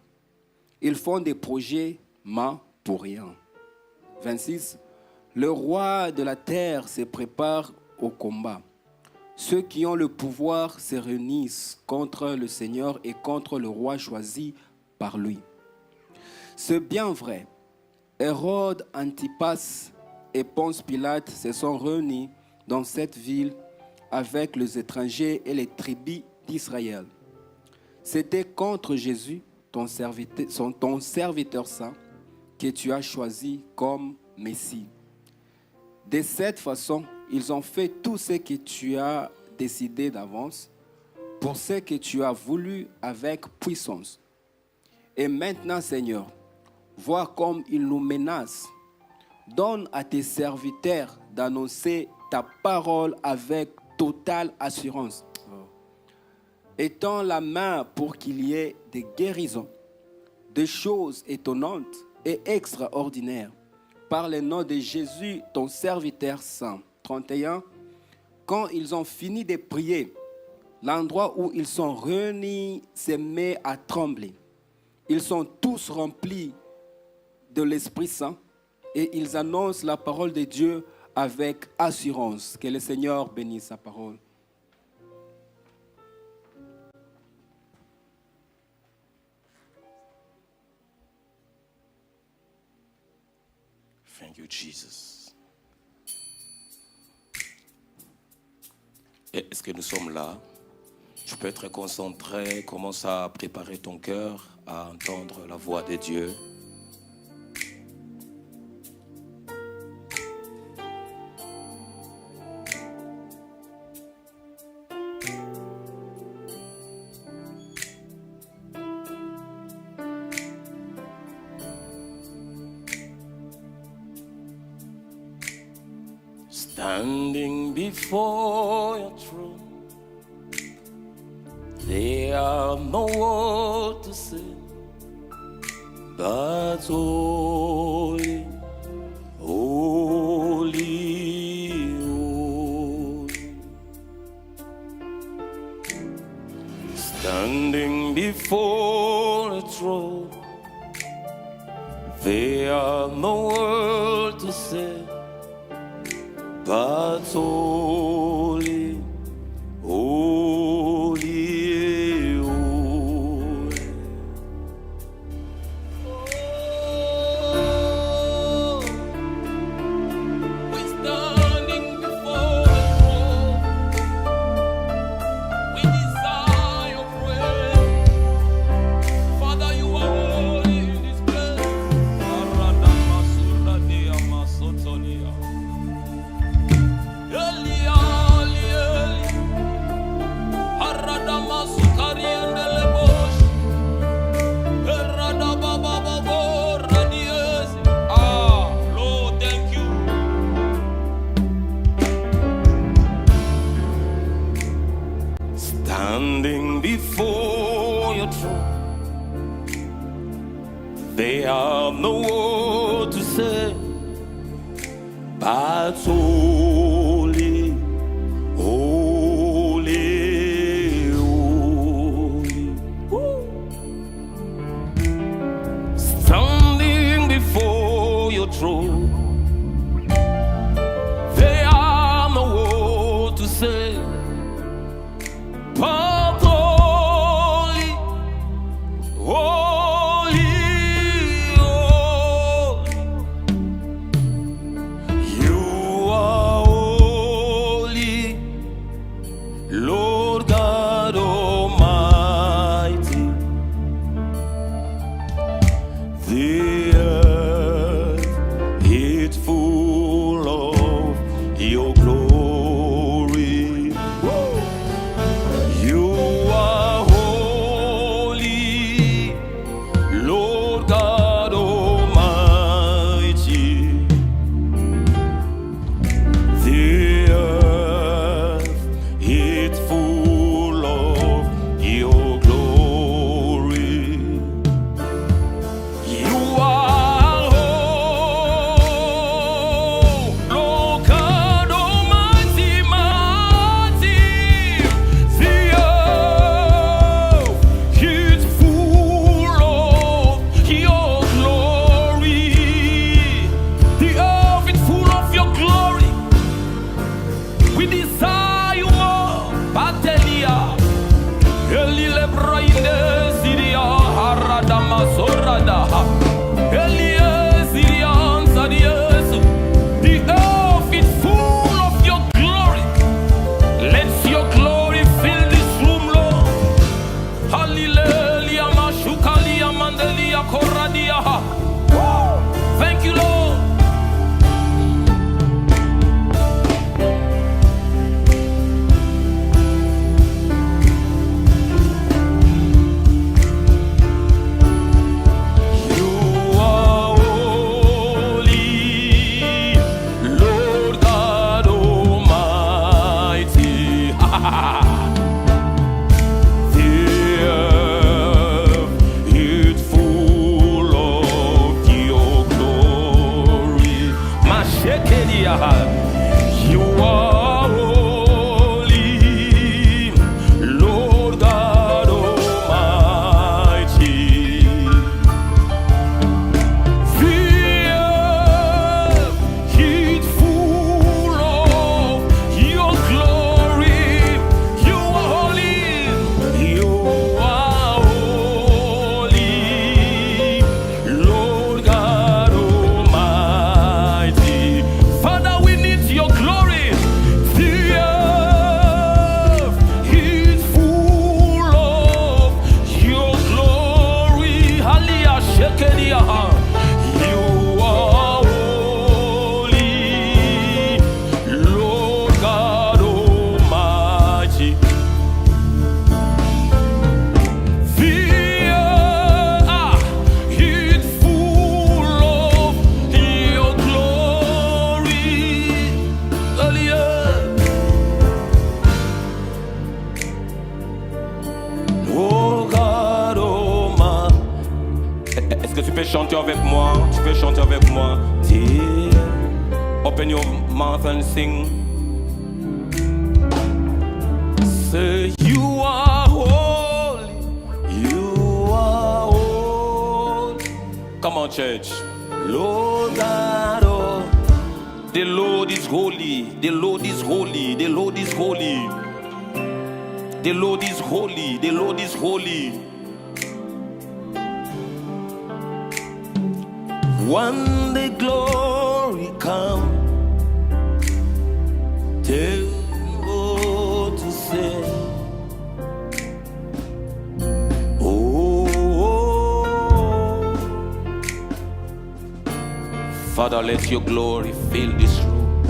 Ils font des projets, mais pour rien. 26. Le roi de la terre se prépare au combat. Ceux qui ont le pouvoir se réunissent contre le Seigneur et contre le roi choisi par lui. C'est bien vrai. Hérode, Antipas et Ponce Pilate se sont réunis dans cette ville avec les étrangers et les tribus d'Israël. C'était contre Jésus, ton serviteur saint, que tu as choisi comme Messie. De cette façon, ils ont fait tout ce que tu as décidé d'avance, pour ce que tu as voulu avec puissance. Et maintenant, Seigneur, vois comme ils nous menacent. Donne à tes serviteurs d'annoncer ta parole avec totale assurance. Étends la main pour qu'il y ait des guérisons, des choses étonnantes et extraordinaires. Par le nom de Jésus, ton serviteur saint. 31. Quand ils ont fini de prier, l'endroit où ils sont réunis se met à trembler. Ils sont tous remplis de l'Esprit Saint et ils annoncent la parole de Dieu avec assurance. Que le Seigneur bénisse sa parole. Thank you, Jesus. Et est-ce que nous sommes là? Tu peux être concentré, commence à préparer ton cœur à entendre la voix de Dieu. Standing before your throne, there are no words to say, but holy, holy, holy. Standing before the throne, there are no words to say, but holy, holy, holy. Oh, we're standing before the throne. We desire your praise. Father, you are holy in this place. Lord, thank you. Standing before your throne, they have no word to say, but holy, holy, holy. Woo. Standing before your throne, they have no word to say, but holy, holy, holy. You are holy, Lord God Almighty. The earth is full of your glory. You are holy, Lord God Almighty. The earth is full of your glory. You are holy, Lord God Almighty, mighty. The earth is full of your glory. The earth is full of your glory. We desire you more. Batelia, Elile Brainde, Siria, Haradama, Sorada, Elie, Sirian, Sadias. The earth is full of your glory. Let your glory fill this room, Lord. Hallelujah, Mashukalia, Mandelia, Koradia. Thank you, Lord. The earth is full of your glory. Mashekedia, you are holy, Lord God Almighty. The earth is full of your glory. You are holy. You are holy, Lord God Almighty. Father, we need your glory. The earth is full of your glory. Halia shekedia. You are holy, Lord God Almighty. The earth is full of your glory. Oh God Almighty. Est-ce que tu peux chanter avec moi? Tu peux chanter avec moi. Open your mouth and sing. Say you are holy. You are holy. Come on, church. Lord God, oh, the Lord is holy. The Lord is holy. The Lord is holy. The Lord is holy. The Lord is holy. When the glory come, tell what to say. Oh, Father, let your glory fill this room.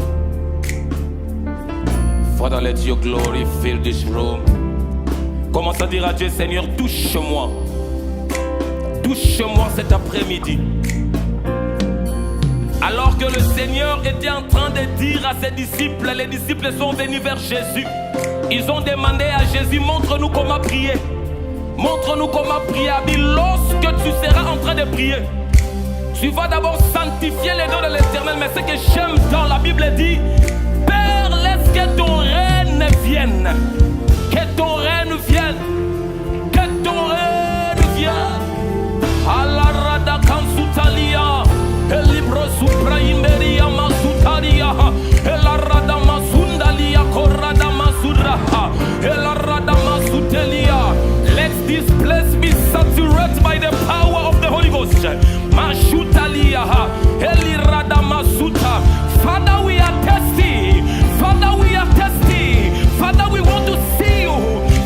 Father, let your glory fill this room. Commence à dire à Dieu, Seigneur, touche-moi. Touche-moi cet après-midi. Alors que le Seigneur était en train de dire à ses disciples, les disciples sont venus vers Jésus. Ils ont demandé à Jésus, montre-nous comment prier. Montre-nous comment prier. Mais lorsque tu seras en train de prier, tu vas d'abord sanctifier les noms de l'Éternel. Mais ce que j'aime dans la Bible dit, Père, laisse que ton règne vienne. Que ton règne vienne. Que ton règne vienne. Alarada kansutalia. Elibro supraimeria masutaria. Elarada masundalia korada masura. Elarada masutelia. Let this place be saturated by the power of the Holy Ghost. Mashutalia. Elirada masuta. Father, we are thirsty. Father, we are thirsty. Father, we want to see you.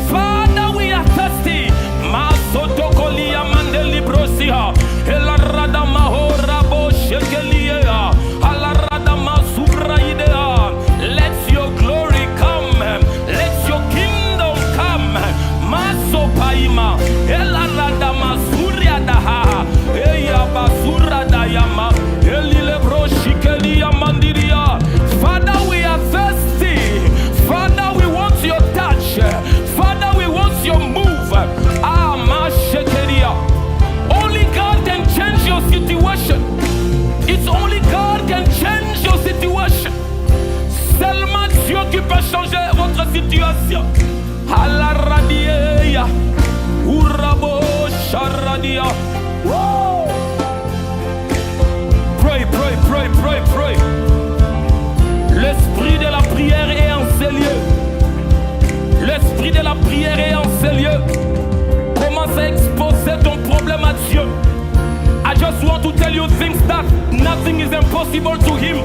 Father, we are thirsty. Masotokolia mandeli brosia. Elarada mahora bo shekelia. Alarada masura idea. Let your glory come. Let your kingdom come. Maso paima. Elarada masuria daha. Eya basura dayama. Elile bro shikelia mandiria. Father, we are thirsty. Father, we want your touch. Father, we want your move. Ah, mashekelia. Only God can change your situation. It's only God can change your situation. Seulement Dieu qui peut changer votre situation. Alaradia, urabo sharadia. Pray, pray, pray, pray, pray. L'esprit de la prière est en ces lieux. L'esprit de la prière est en ces lieux. Commence à exposer ton problème à Dieu. I just want to tell you things that nothing is impossible to him.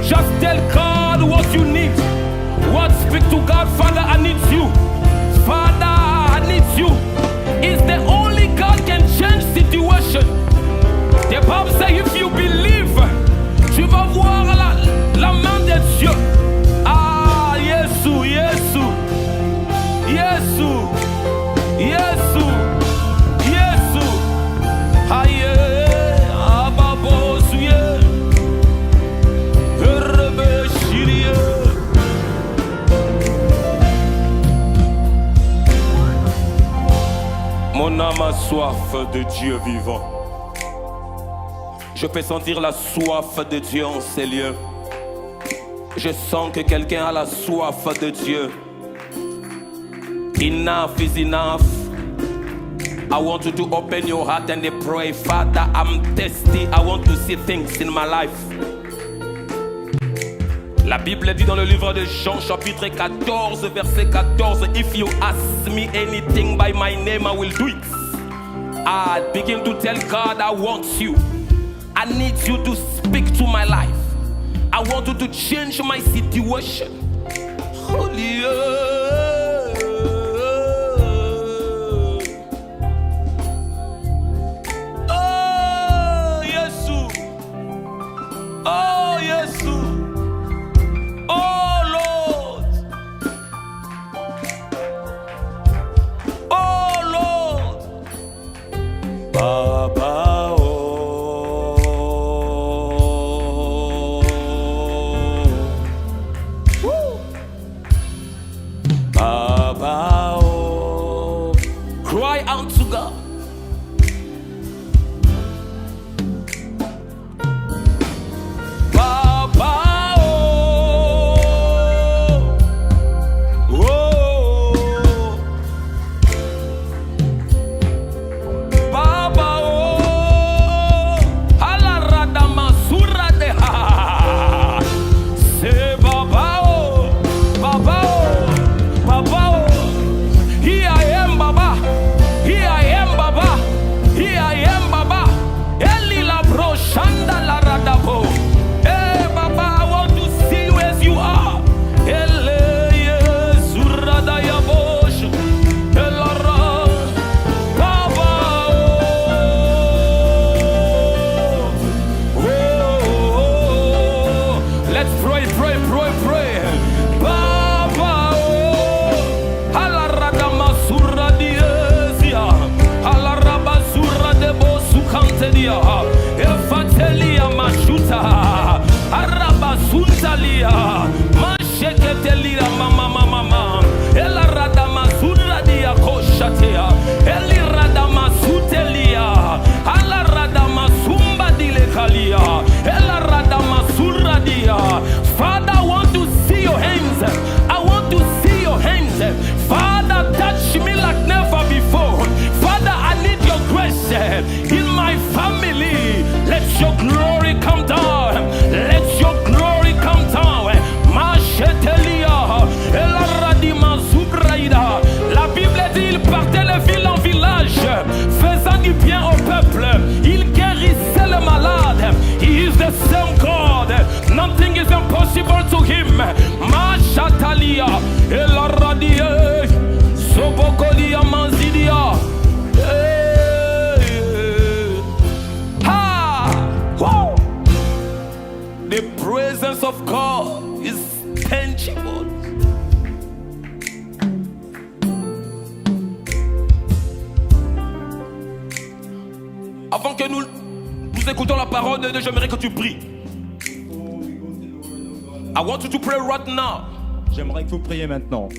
Just tell God what you need. What? Speak to God. Father, I need you. Father, I need you. It's the only God can change situation. The Bible says if you believe, tu vas voir la main de Dieu. Ah, Yesu, Yesu, Yesu, Yesu, Yesu. Aye, ababosuye, erebe shirie. Mon âme a soif de Dieu vivant. Je peux sentir la soif de Dieu en ces lieux. Je sens que quelqu'un a la soif de Dieu. Enough is enough. I want you to open your heart and pray. Father, I'm thirsty. I want to see things in my life. La Bible dit dans le livre de Jean, chapitre 14, verset 14, If you ask me anything by my name, I will do it. I begin to tell God, I want you. I need you to speak to my life. I want you to change my situation. Holy Father, I want to see your hands. I want to see your hands. Father, touch me like never before. Father, I need your grace in my family. Let your glory come down. Let your glory come down. La Bible dit il partait de ville en village, faisant du bien au peuple. Il guérissait les malades. He is the same God. Nothing is impossible to him. Mashatalia, Elaradia, Sobokolia Manzidia. The presence of God is tangible. Avant que nous écoutons la parole de Dieu, j'aimerais que tu pries. I want you to pray right now. J'aimerais que vous priez maintenant.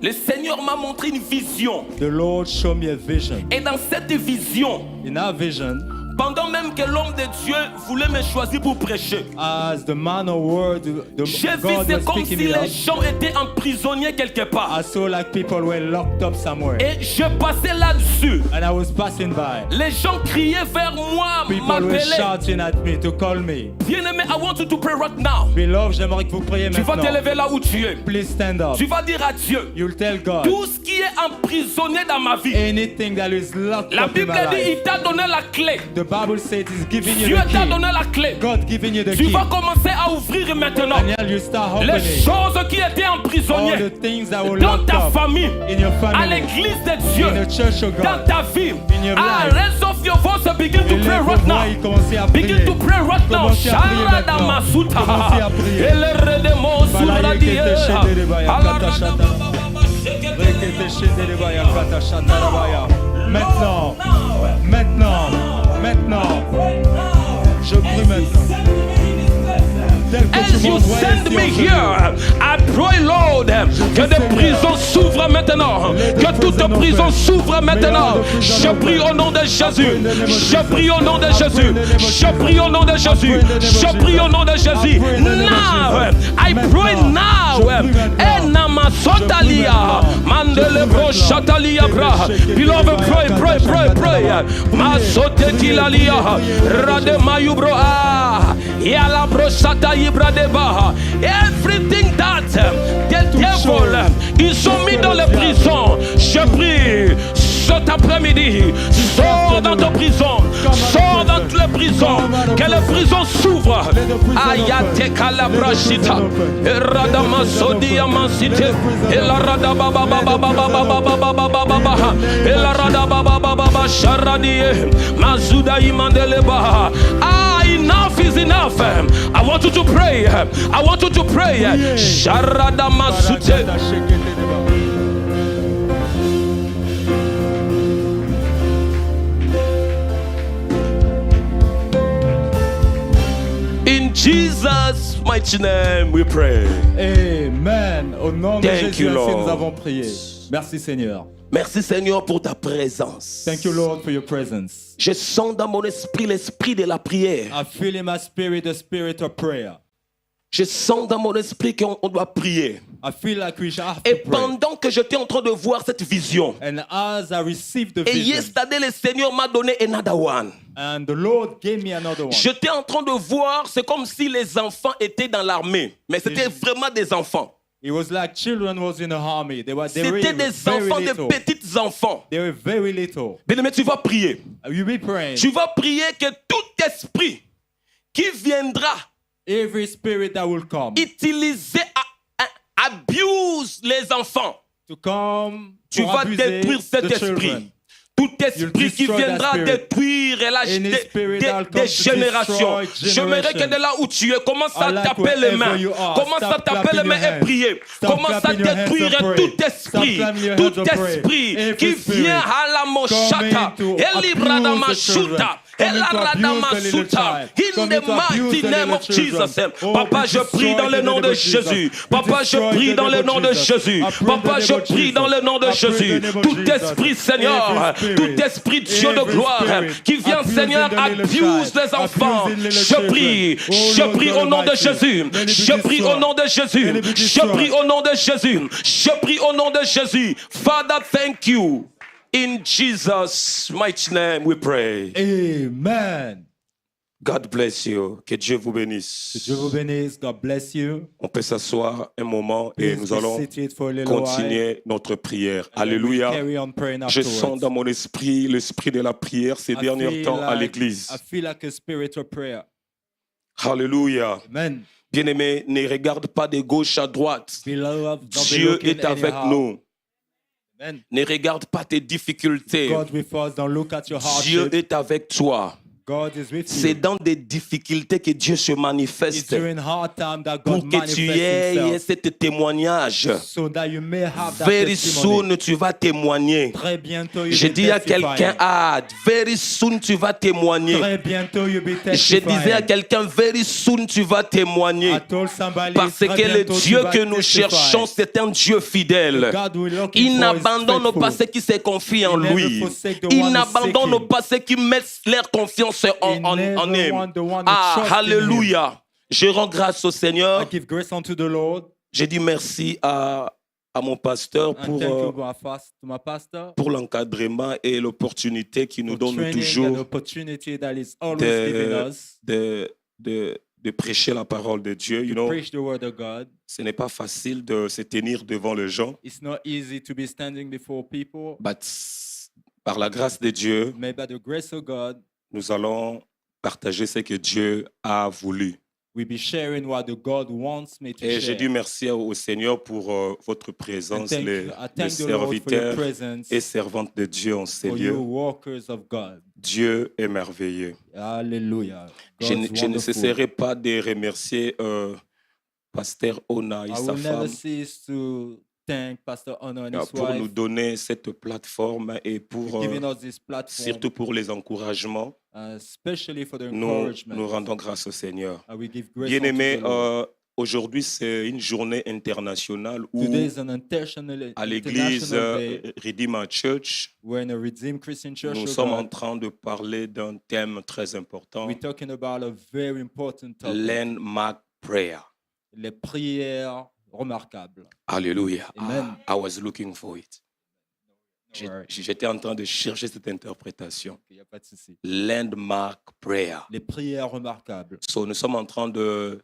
Le Seigneur m'a montré une vision. The Lord showed me a vision. Et dans cette vision, In our vision, pendant même que l'homme de Dieu voulait me choisir pour prêcher, as the man of word, j'ai vu God c'est was comme speaking si me les up, gens étaient emprisonnés quelque part. I saw like people were locked up somewhere. Et je passais là-dessus. And I was passing by. Les gens criaient vers moi, People were m'appelaient. shouting at me to call me. Bien-aimé, I want you to pray right now. Beloved, j'aimerais que vous priez Tu vas maintenant. te lever là où tu es. Please stand up. Tu vas dire à Dieu, You'll tell God tout ce qui est emprisonné dans ma vie. anything that is locked La up in Bible my dit, life. il t'a donné la clé. The Bible says it's giving you Dieu the t'a key. donné la clé. God giving you the Tu key. vas commencer à ouvrir maintenant And now you start les opening choses qui étaient all emprisonnées the things that were dans locked ta up famille, in your à family, l'église de Dieu, in the church of dans God. ta vie. In your Ah, life. raise up your voice and begin to pray Élève right vos voix now. et commencez à Begin prier. to pray right now. Commencez à prier Sharada maintenant. Masuta. Commencez à prier. Eleredemo Suradie. Maintenant, maintenant, maintenant. Je prie maintenant. tel que tu As you m'envoies send ici me en ce here, I pray, Lord, que des Seigneur, prisons s'ouvrent maintenant. les Que toute prisons prison en paix. s'ouvre maintenant. Meilleur de prison Je en prie paix. au nom de Jésus. the name of Je Jesus. prie au nom de I pray Jésus. in the name of Je Jesus. prie au nom de Jésus. I pray in the name of Je prie au Jesus. nom de Jésus. I pray in the name of Now, Jesus. I pray Maintenant. now. Je prie maintenant. Enama sotalia. maintenant. Mandele Je prie bro maintenant. shatalia bra. Beloved, pray, pray, pray, pray. Masotetilalia. Rade mayubro ah. Yala bro shata ibra deba. Everything that the devil ils ont mis dans les prisons. Je prie cet après-midi. Sors dans ta prison. Sors dans toutes les prisons. Que les prisons s'ouvrent. Ayate kalabrashita. Radama sodia mansite. Ela rada baba baba baba baba baba baba baba. Ela rada baba baba baba sharadie. Mazuda imandeleba. Enough is enough. I want you to pray. I want you to pray. Sharada masute. In Jesus' mighty name we pray. Amen. Au nom de Thank Jésus, you, ainsi Lord. nous avons prié. Merci Seigneur. Merci Seigneur pour ta présence. Thank you Lord for your presence. Je sens dans mon esprit l'esprit de la prière. I feel in my spirit the spirit of prayer. Je sens dans mon esprit qu'on doit prier. I feel like we shall have Et to pray. pendant que j'étais en train de voir cette vision, And as I received the et vision, yesterday le Seigneur m'a donné another one. and the Lord gave me another one. J'étais en train de voir, c'est comme si les enfants étaient dans l'armée, mais c'était vraiment des enfants. It was like children was in the army. They were C'était des very enfants, des little. petits enfants. They were very little. Bien-aimé, tu vas prier. You be praying. Tu vas prier que tout esprit qui viendra Every spirit that will come utiliser, abuse les enfants, to come tu to vas abuse détruire cet the esprit. children. Tout esprit qui destroy that viendra spirit. détruire Any spirit that will come des to générations. destroy J'aimerais que generations. de là où tu es, commence I à like taper les mains. wherever you are. Commence à Stop taper les clapping mains your et hands. prier. Stop Commence à clapping your hands détruire and pray. tout Stop esprit. clapping your Tout hands and pray. esprit Every qui spirit vient à la moshata. coming to Elibradama abuse the children. shuta. Coming to Eladama abuse the little suta. child. In Coming the to abuse mighty the name little of Jesus. children. Oh, Papa, be je prie destroyed dans le in the nom name de of Jesus. Jésus. Be Papa, je destroyed prie in the dans le name of nom de Jesus. Jésus. I pray in Papa, the je name of prie dans le nom de Jesus. I pray in Jésus. the name of Tout Jesus. esprit, Seigneur, Every spirit, tout esprit, Dieu de every gloire, spirit qui vient, abusing Seigneur, the little abuse child, les enfants. abusing little Je prie, children. Oh, je Lord prie God au nom de Almighty. Jésus. Let it be Je prie au destroyed. nom de Jésus. Let it be Je destroyed. prie au nom de Jésus. Je prie au nom de Jésus. Father, thank you. In Jesus' mighty name we pray. Amen. God bless you. Que Dieu vous Que bénisse. Dieu vous bénisse. God bless you. On peut s'asseoir un moment et Please nous be allons seated for a little while. continuer notre prière. And then we'll Alléluia. carry on praying Je afterwards. sens dans mon esprit l'esprit de la prière ces I derniers feel temps à like- l'église. I feel like a spirit of prayer. Alléluia. Amen. Bien-aimé, ne regarde pas de gauche à droite. Beloved, don't be Dieu looking est avec anyhow. nous. Amen. Ne regarde pas tes difficultés. God with us. Don't look at your Dieu hardship. est avec toi. God is with C'est you. dans des difficultés que Dieu se It's manifeste during hard time that pour God que tu aies manifests ce témoignage. himself. So that you may have that Very testimony. soon, tu vas témoigner. Très bientôt, Je you'll be dis à testifying. quelqu'un, very soon, tu vas témoigner. Très bientôt, you'll be Je testifying. disais à quelqu'un, very soon, tu vas témoigner. I told somebody, Parce très que le bientôt, tu Dieu vas que nous testify. cherchons, c'est un Dieu fidèle. God will look Il for n'abandonne his pas faithful. ceux qui se confient en He never lui. forsake the Il one who n'abandonne seek him. pas ceux qui mettent leur confiance en never him. want the one who Ah, trusts in alléluia. Je rends grâce au I Seigneur. give grace unto the Lord. Je dis merci à mon pasteur And thank you pour, to my pastor pour l'encadrement et l'opportunité qu'il nous for donne training and toujours opportunity that is always giving us de prêcher la parole de Dieu. You to know, preach the word of God. ce n'est pas facile de se tenir devant les gens, It's not easy to be standing before people, but par la grâce de Dieu, but by the grace of God, nous allons partager ce que Dieu a voulu. we'll be sharing what the God wants me to Et je share. dis merci au Seigneur pour votre And présence, I les thank the Lord for your serviteurs presence, et servantes de Dieu en ces for you lieux. workers of God. Dieu est merveilleux. Hallelujah. Je God's ne wonderful. cesserai pas de remercier Pasteur Ona et I sa will never femme cease to thank Pastor Honor and his pour nous wife donner cette plateforme et for pour giving us this platform, surtout pour les encouragements. especially for the Nous encouragement. rendons grâce au Seigneur. We give grace Bien-aimés, unto the Lord. aujourd'hui c'est une journée internationale où Today is an international à l'église day. Redeemer Church, We're in a Redeemed Christian Church. nous oh sommes en God. train de parler d'un thème très important, We're talking about a very important topic. landmark prayer. Les prières remarquables. Alléluia. Amen. I was looking for it. Alright. J'étais en train de chercher cette interprétation. Il n'y a pas de souci. Landmark prayer. Les prières remarquables. So, nous sommes en train de,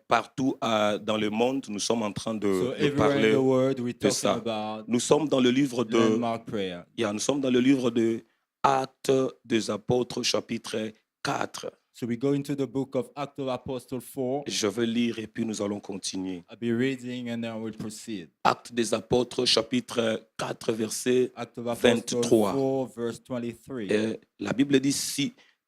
partout dans le monde, nous sommes en train So de everywhere in parler the world, we're de talking ça. about Nous sommes dans le livre de, landmark prayer. nous sommes dans le livre de Actes des Apôtres, chapitre 4. So we go into the book of Acts of Apostles 4. Je vais lire et puis nous allons continuer. I'll be reading and then we'll proceed. Actes des Apôtres, chapitre 4, verset Acts of Apostles 23. 4, verse 23. La Bible dit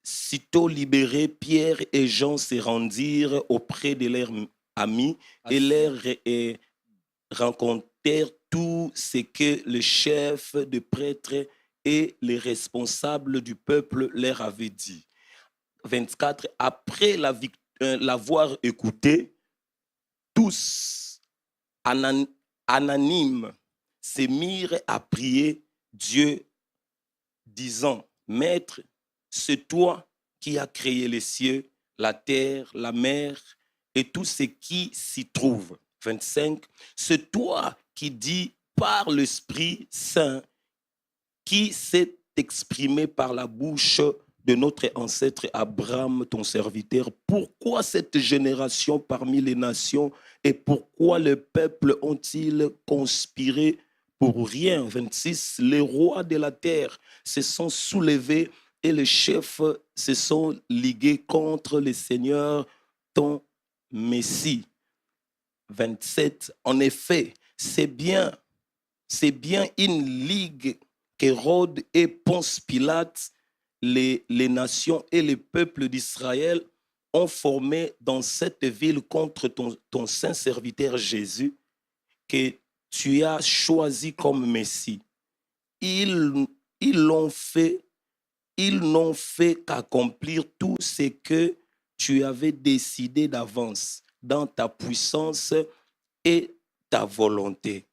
sitôt libérés, Pierre et Jean se rendirent auprès de leurs amis et leur racontèrent tout ce que le chef des prêtres et les responsables du peuple leur avaient dit. 24. Après l'avoir écouté, tous, anonymes, se mirent à prier Dieu, disant, Maître, c'est toi qui as créé les cieux, la terre, la mer et tout ce qui s'y trouve. 25. C'est toi qui dis par l'Esprit Saint, qui s'est exprimé par la bouche de notre ancêtre Abraham, ton serviteur. Pourquoi cette génération parmi les nations et pourquoi les peuples ont-ils conspiré pour rien? 26. Les rois de la terre se sont soulevés et les chefs se sont ligués contre le Seigneur, ton Messie. 27. En effet, c'est bien une ligue qu'Hérode et Ponce Pilate, les nations et les peuples d'Israël ont formé dans cette ville contre ton saint serviteur Jésus, que tu as choisi comme Messie. Ils n'ont fait qu'accomplir tout ce que tu avais décidé d'avance dans ta puissance et ta volonté.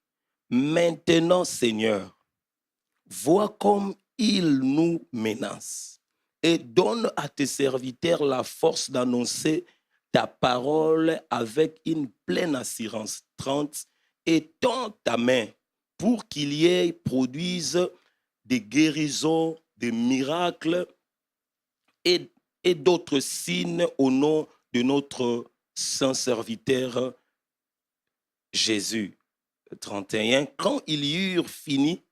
Maintenant, Seigneur, vois comme ils nous menacent et donne à tes serviteurs la force d'annoncer ta parole avec une pleine assurance. 30. Étends ta main pour qu'il y ait produise des guérisons, des miracles et d'autres signes au nom de notre saint serviteur Jésus. 31. Quand ils eurent fini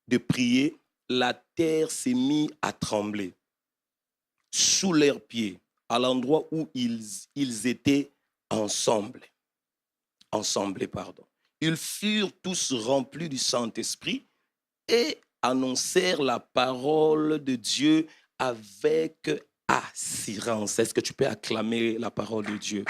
de prier, la terre s'est mise à trembler sous leurs pieds, à l'endroit où ils étaient ensemblés. Ils furent tous remplis du Saint-Esprit et annoncèrent la parole de Dieu avec assurance. Est-ce que tu peux acclamer la parole de Dieu?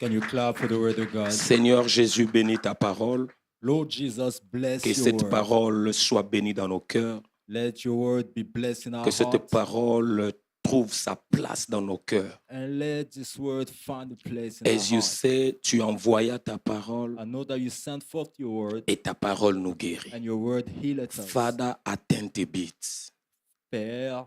Can you clap for the word of God? Seigneur Jésus, bénis ta parole. Lord Jesus, bless Que your cette word. parole soit bénie dans nos cœurs. Let your word be blessed in our Que cette hearts. parole trouve sa place dans nos cœurs. And let this word find a place in As our you hearts. say, tu envoyas ta parole I know that you sent forth your word et ta parole nous guérit. and your word healed us. Father, atteins tes buts Père,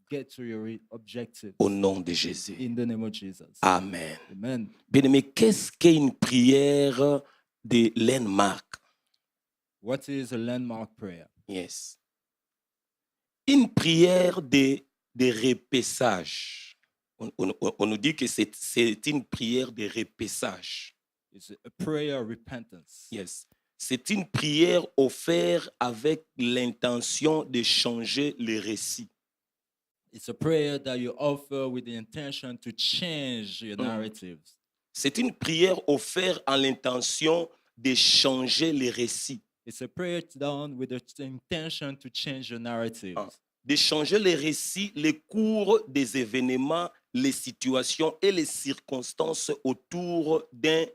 get to your objective au nom de Jésus. in the name of Jesus. Amen. Amen. Bien-aimé, qu'est-ce qu'une prière de landmark? What is a landmark prayer? Yes. Une prière de repaissage. On nous dit que c'est une prière de repaissage. It's a prayer of repentance. Yes. C'est une prière offerte avec l'intention de changer le récit. It's a prayer that you offer with the intention to change your narratives. C'est une prière offerte en l'intention de changer le récit. It's a prayer done with the intention to change your narratives. De changer le récit, le cours des événements, les situations et les circonstances autour d'un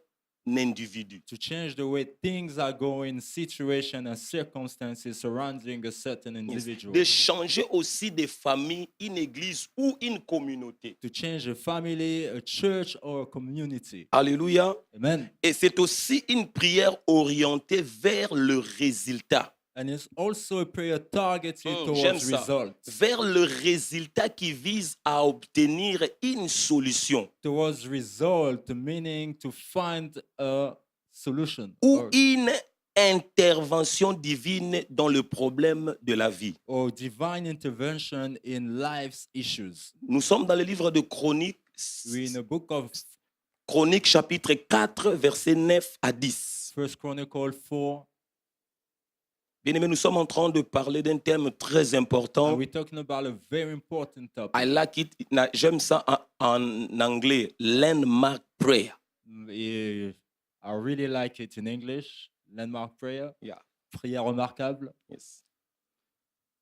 individu. to change the way things are going, situation and circumstances surrounding a certain individual, De changer aussi des familles, une église ou une communauté. to change a family, a church, or a community. Alléluia. Amen. Et c'est aussi une prière orientée vers le résultat. And it's also a prayer targeted J'aime towards ça. results, Vers le résultat qui vise à obtenir une solution towards result, meaning to find a solution ou or, une intervention divine dans le problème de la vie. or divine intervention in life's issues. Nous sommes dans le livre de Chroniques, We're in the book of Chroniques chapitre 4, versets 9 à 10. First Chronicle 4. Bien-aimés, nous sommes en train de parler d'un thème très important. And we're talking about a very important topic. I like it. J'aime ça en anglais. Landmark prayer. I really like it in English. Landmark prayer. Yeah. Prière remarquable. Yes.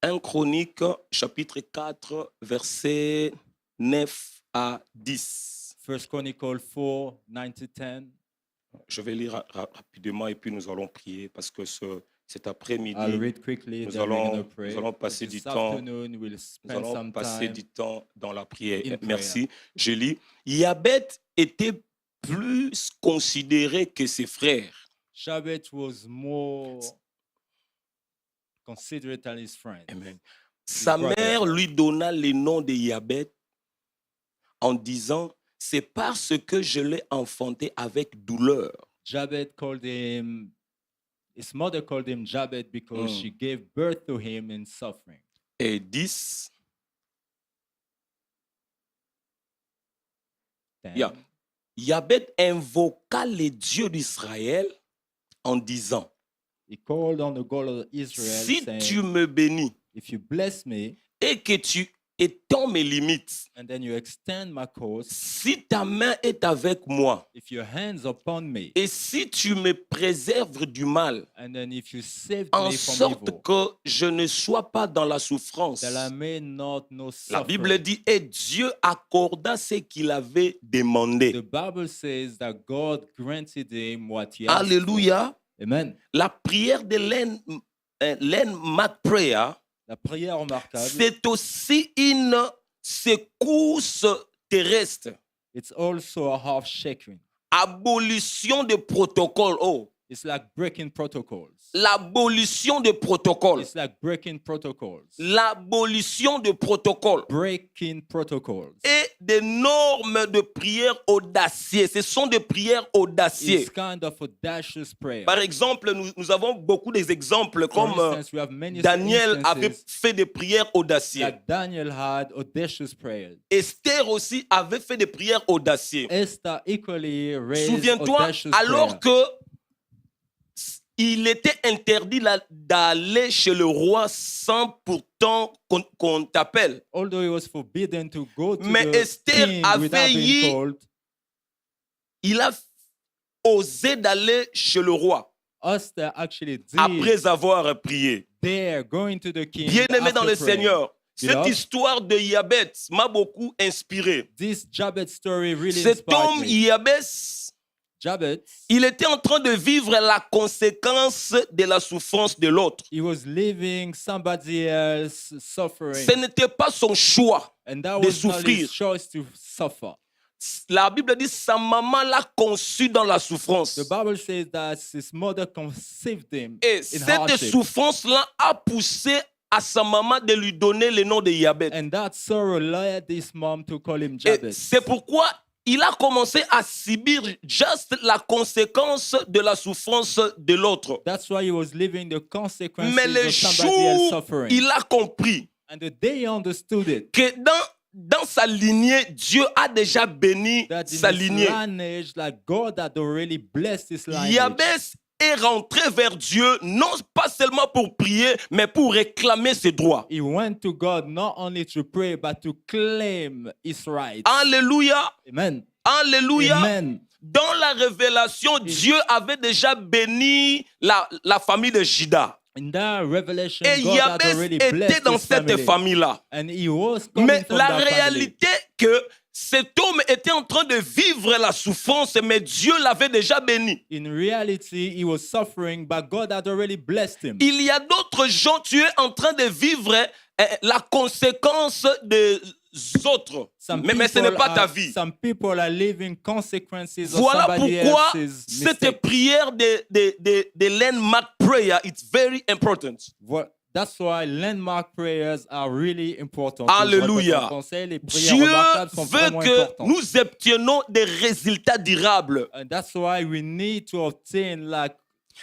1 Chronique, chapitre 4, versets 9 à 10. First Chronicle 4, 9 to 10. Je vais lire rapidement et puis nous allons prier parce que cet après-midi, I'll read quickly, nous then we're allons, going to pray. nous allons passer This du temps. afternoon, we'll Nous spend allons some passer time. du temps dans la prière. in Merci. Je lis. Yabet était plus considéré que ses frères. Jabez was more considerate than his friend. Amen. Sa brother. mère lui donna le nom de Yabet en disant, c'est parce que je l'ai enfanté avec douleur. Jabez called him, his mother called him Jabez because she gave birth to him in suffering. Et 10, Then Yeah. Yabet invoqua les dieux d'Israël en disant, he called on the God of Israel, si saying, tu me bénis if you bless me et que tu étends mes limites, and then you extend my cause, si ta main est avec moi, if your hands upon me, et si tu me préserves du mal, and then if you save en me from sorte evil, que je ne sois pas dans la souffrance. that I may not know La Bible suffering. dit, et Dieu accorda ce qu'il avait demandé. The Bible says that God granted him what he asked for. Alléluia. Amen. La prière de Landmark Prayer, La prière remarquable, c'est aussi une secousse terrestre. it's also a half shaking. Abolition de protocole. Oh, It's like breaking protocols. l'abolition de protocole. It's like breaking protocols. L'abolition de protocole. Breaking protocols. Et des normes de prière audacieuses. Ce sont des prières audacieuses. It's kind of audacious prayer. Par exemple, nous avons beaucoup d'exemples For comme instance, we have many Daniel avait instances fait des prières audacieuses. like Daniel had audacious prayers. Esther aussi avait fait des prières audacieuses. Esther equally raised Souviens-toi, audacious alors prayer. que il était interdit d'aller chez le roi sans pourtant qu'on t'appelle. Although it was forbidden to go to Mais the Esther king a without failli being called, Il a osé d'aller chez le roi Esther actually did après avoir prié. dare going to the king. Bien-aimé dans after le praying. Seigneur, cette Beloved, histoire de Yabet m'a beaucoup inspiré. This Jabez story really Cet inspired homme, me. Yabes, Jabez, il était en train de vivre la conséquence de la souffrance de l'autre. he was living somebody else's suffering, Ce n'était pas son choix. and that de was not souffrir. his choice to suffer. La Bible dit sa maman l'a conçu dans la souffrance. The Bible says that his mother conceived him Et in cette hardship, souffrance-là a poussé à sa maman de lui donner le nom de Yabet. and that sorrow led his mom to call him Et Jabez. c'est pourquoi il a commencé à subir juste la conséquence de la souffrance de l'autre. That's why he was living the consequences Mais le of somebody else's jour, suffering. il a compris And the day he understood it, que dans sa lignée, Dieu a déjà béni that in sa his lignée. lineage, like God had already blessed his lineage. Yabes est rentré vers Dieu, non pas seulement pour prier, mais pour réclamer ses droits. He went to God not only to pray, but to claim his rights. Alléluia, Amen. alléluia. Amen. Dans la révélation, Dieu avait déjà béni la famille de Juda. In that revelation, Et God had Yabes already était blessed dans his cette family. famille-là. And he was coming Mais from la that family. réalité que cet homme était en train de vivre la souffrance, mais Dieu l'avait déjà béni. In reality, he was suffering, but God had already blessed him. Il y a d'autres gens, tu es en train de vivre la conséquence des autres. Mais ce n'est pas ta vie. Some people are living consequences of Voilà somebody pourquoi else's cette mistake. prière de landmark prayer is very important. That's why landmark prayers are really important. Alléluia. Les prières Dieu remarquables sont veut vraiment que importantes. nous obtenions des résultats durables. And that's why we need to obtain like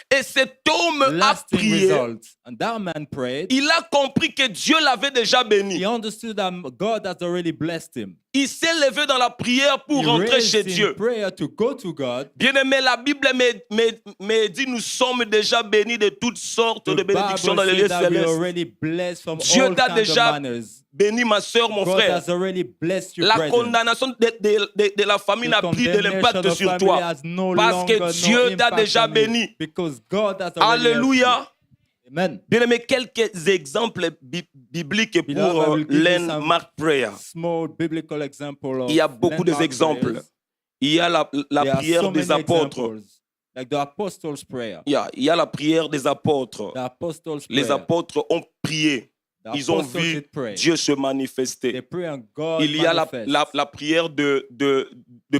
Et cet homme a lasting prié. results. And that man prayed. Il a compris que Dieu l'avait déjà béni. He understood that God has already blessed him. Il s'est levé dans la prière pour He rentrer raised chez in Dieu. prayer to go to God. Bien-aimé, la Bible me dit nous sommes déjà bénis de toutes sortes The de bénédictions dans les Bible lieux says that we're célestes. already blessed from Dieu all t'a kinds of déjà manners. béni, ma soeur, mon God frère. has already blessed you, La brethren. condamnation de la famille The n'a plus de condemnation l'impact of sur family toi. has no Parce longer que no Dieu t'a impact déjà on you, béni. because God has already helped Alléluia. you. Amen. Bien-aimé, quelques exemples bibliques Beloved, I pour will give you some landmark prayer. Small biblical example of Il y a beaucoup landmark d'exemples. prayers. Il y a la There are prière so des many apôtres. examples, like the apostles' prayer. Il y a la prière des apôtres. The apostles' Les prayer. apôtres ont prié. The Ils ont apostles vu did pray. Dieu se They manifester. pray and God Il y a manifests. la prière de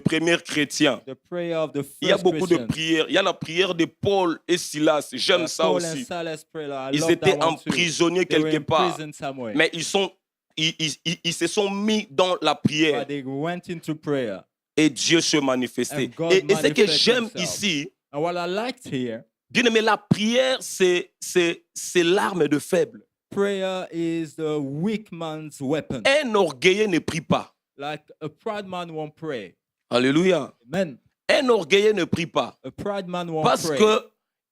premiers chrétiens. The prayer of the Il y a first beaucoup de Christians. prières. Il y a la prière de Paul et Silas. J'aime ça Paul and aussi. Silas prayer, I Ils love étaient that one too. emprisonnés They were quelque in part. prison somewhere, Mais ils se sont mis dans la prière. but they went into prayer. Et Dieu se manifestait. And God Et ce que manifested j'aime himself. ici, And what I liked here, bien aimé, la prière, c'est l'arme de faible. prayer is the weak man's weapon. Un orgueilleux ne prie pas. Like a proud man won't pray. Alléluia. Amen. Un orgueilleux ne prie pas. A proud man won't Parce pray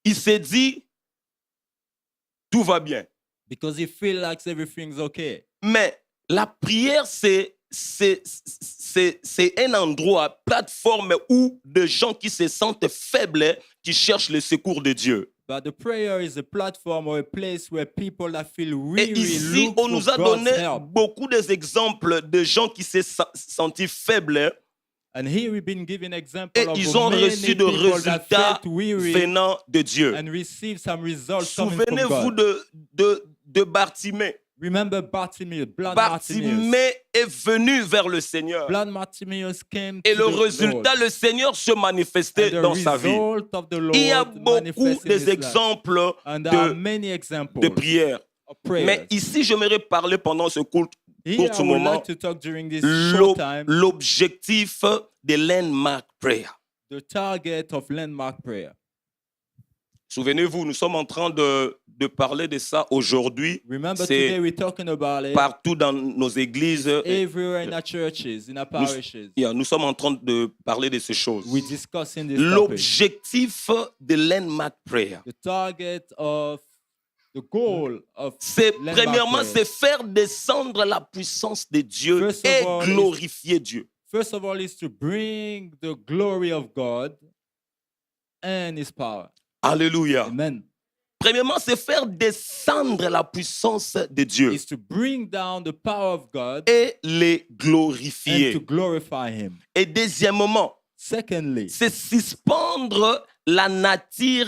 qu'il s'est dit, tout va bien. because he feels like everything's okay. Mais la prière, c'est un endroit, plateforme où des gens qui se sentent faibles, qui cherchent le secours de Dieu. But the prayer is a platform or a place where people that feel Et weary ici, look on for nous a God's donné help. beaucoup d'exemples de gens qui se sentent faibles And here we've been given example et of ils ont many reçu de people that résultats felt weary venant de Dieu. and received some results coming from Souvenez-vous God. de Bartimée. Remember Bartimaeus, blind Bartimaeus. Bartimée est venu vers le Seigneur. Blind Bartimaeus came Et to le the résultat, Lord. le Seigneur se manifestait And the dans sa vie. result of the Lord Il y a beaucoup manifested in his life. d'exemples And there are de, many examples de prières. of prayers. Mais ici, j'aimerais parler pendant ce court Here I would moment like to talk during this short time, l'objectif de landmark prayer. the target of landmark prayer. Souvenez-vous, nous sommes en train de parler de ça aujourd'hui. Remember, C'est today we're talking about it partout dans nos églises. everywhere in our churches, in our parishes. Nous sommes en train de parler de ces choses. We're discussing this topic. L'objectif de landmark prayer, The target of the goal of c'est landmark premièrement, prayer. c'est faire descendre la puissance de Dieu First of et all, glorifier Dieu. First of all, is to bring the glory of God and His power. Alléluia. Amen. Premièrement, c'est faire descendre la puissance de Dieu Is to bring down the power of God et les and glorifier. to glorify Him. Et deuxièmement, Secondly, c'est suspendre la nature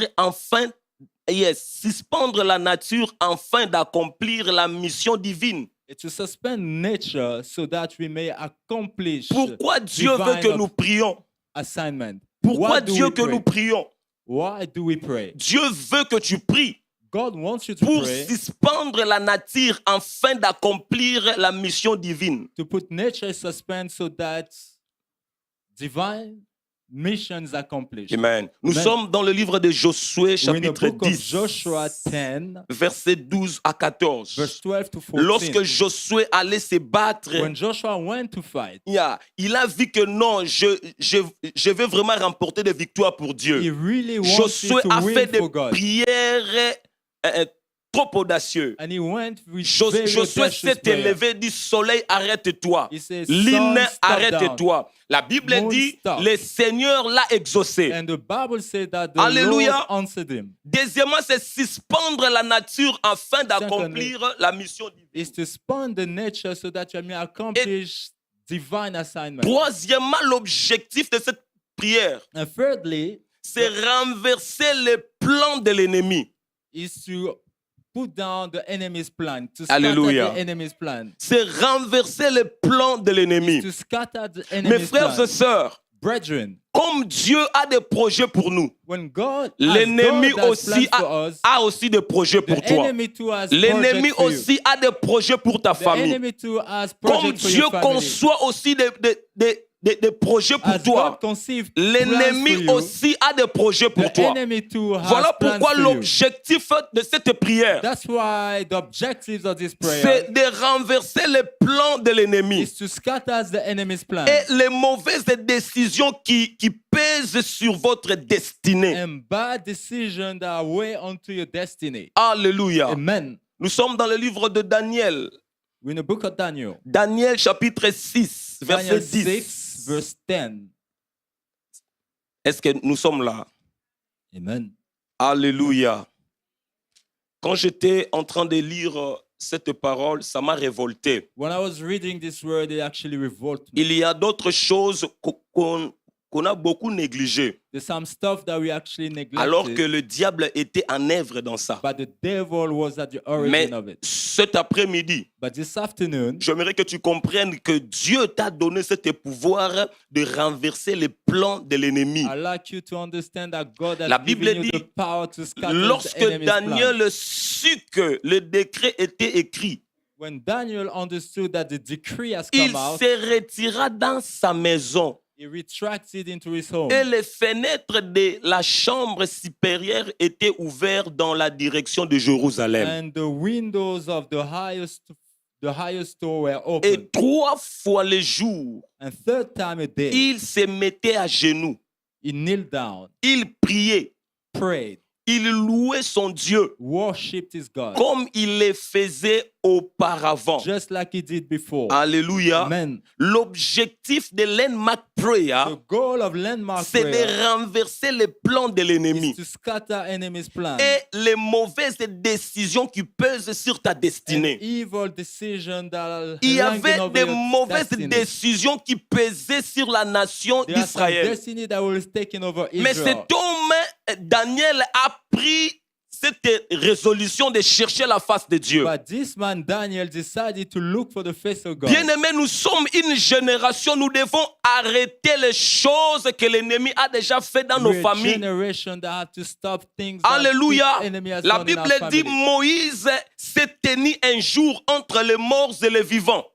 suspendre la nature afin d'accomplir la mission divine. it's to suspend nature so that we may accomplish Pourquoi Dieu veut que divine nous prions? assignment. Pourquoi Why do Dieu we que pray? nous prions? Why do we pray? Dieu veut que tu pries God wants you to pour pray suspendre la nature afin d'accomplir la mission divine. to put nature in suspense so that divine missions accomplished. Amen. Nous Amen. sommes dans le livre de Josué, We're in the chapitre book of 10, Joshua 10, versets 12 à 14. verse 12 to 14. Lorsque Josué allait se battre, When Joshua went to fight, il a vu que non, je vais vraiment remporter des victoires pour he Dieu. really wanted Josué to a win fait des for God. prières trop audacieux. And he went with very Josué audacious s'est prayer. élevé, dit soleil, arrête-toi. He says, Lune, "Sun, stop arrête-toi. La Bible Moon, dit, stop. le Seigneur l'a exaucé. And the Bible says that the Alléluia. Lord answered him. Deuxièmement, c'est suspendre la nature afin d'accomplir la mission divine. Is to spawn the nature so that you may accomplish divine assignment. Troisièmement, l'objectif de cette prière, And thirdly, c'est renverser les plans de l'ennemi. is to put down the enemy's plan, to Alléluia. scatter the enemy's plan, C'est renverser les plans de l'ennemi. to scatter the Mes enemy's frères et plan. sœurs, Brethren, comme Dieu a des projets pour nous, when God, l'ennemi as God has aussi plans for us, a aussi des projets pour the toi. enemy too has L'ennemi projects for you. aussi a des projets pour ta The famille. enemy too has Comme projects for Dieu your family. conçoit aussi des projets pour As toi, God conceived plans l'ennemi for you, aussi a des projets pour the toi. enemy too has Voilà plans pourquoi for you. l'objectif de cette prière, That's why the objectives of this prayer c'est de renverser les plans de l'ennemi is to scatter the enemy's plan et les mauvaises décisions qui pèsent sur votre destinée. and bad decisions that weigh onto your destiny. Alléluia. Amen. Nous sommes dans le livre de Daniel. We're in the book of Daniel. Daniel chapitre 6, verset Daniel 10. 6, verse 10. Est-ce que nous sommes là? Amen. Alléluia. Quand j'étais en train de lire cette parole, ça m'a révolté. When I was reading this word, it actually revolted me. Il y a d'autres choses qu'on a beaucoup négligées, There's some stuff that we actually neglected, alors que le diable était en œuvre dans ça. but the devil was at the Mais origin of it. cet après-midi, But this afternoon, j'aimerais que tu comprennes que Dieu t'a donné ce pouvoir de renverser les plans de l'ennemi. I'd like you to understand that God has La Bible given you dit, the power to scatter lorsque the enemy's plan. Daniel sut que le décret était écrit, When Daniel understood that the decree has il come out, se retira dans sa maison. he retracted into his home. Et les fenêtres de la chambre supérieure étaient ouvertes dans la direction de Jérusalem. And the windows of the highest door were Et open. 3 fois le jour, And third time a day, il se mettait à genoux. he knelt down, Il priait. prayed, Il louait son Dieu worshipped his God, comme il le faisait auparavant. just like he did before. Alléluia. Amen. L'objectif de l'Enmark Prayer, The goal of landmark c'est prayer de renverser les plans de l'ennemi is to scatter enemy's plan et les mauvaises décisions qui pèsent sur ta and destinée. evil decision that Il y hanging avait over des your mauvaises destiny. décisions qui pesaient sur la nation There are some d'Israël. destiny that was taken over Mais Israel. cet homme, Daniel, a pris cette résolution de chercher la face de Dieu. But this man Daniel decided to look for the face of God. Bien-aimés, nous sommes une génération, nous devons arrêter les choses que l'ennemi a déjà fait dans nos We're a familles. generation that have to stop things that Alléluia. the enemy has La done in our Bible dit family. Moïse s'est tenu un jour entre les morts et les vivants.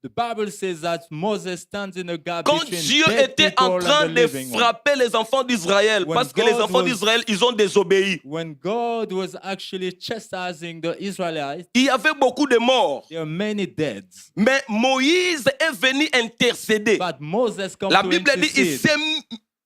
The Bible says that Moses stands in a gap Quand between Dieu dead était en people train and the de living ones. frapper les enfants d'Israël, When parce que les God enfants was- d'Israël, ils ont désobéi. When God was actually chastising the Israelites, Il y avait beaucoup de morts. there are many deads. Mais Moïse est venu intercéder. But Moses come La to Bible dit il intercede. s'est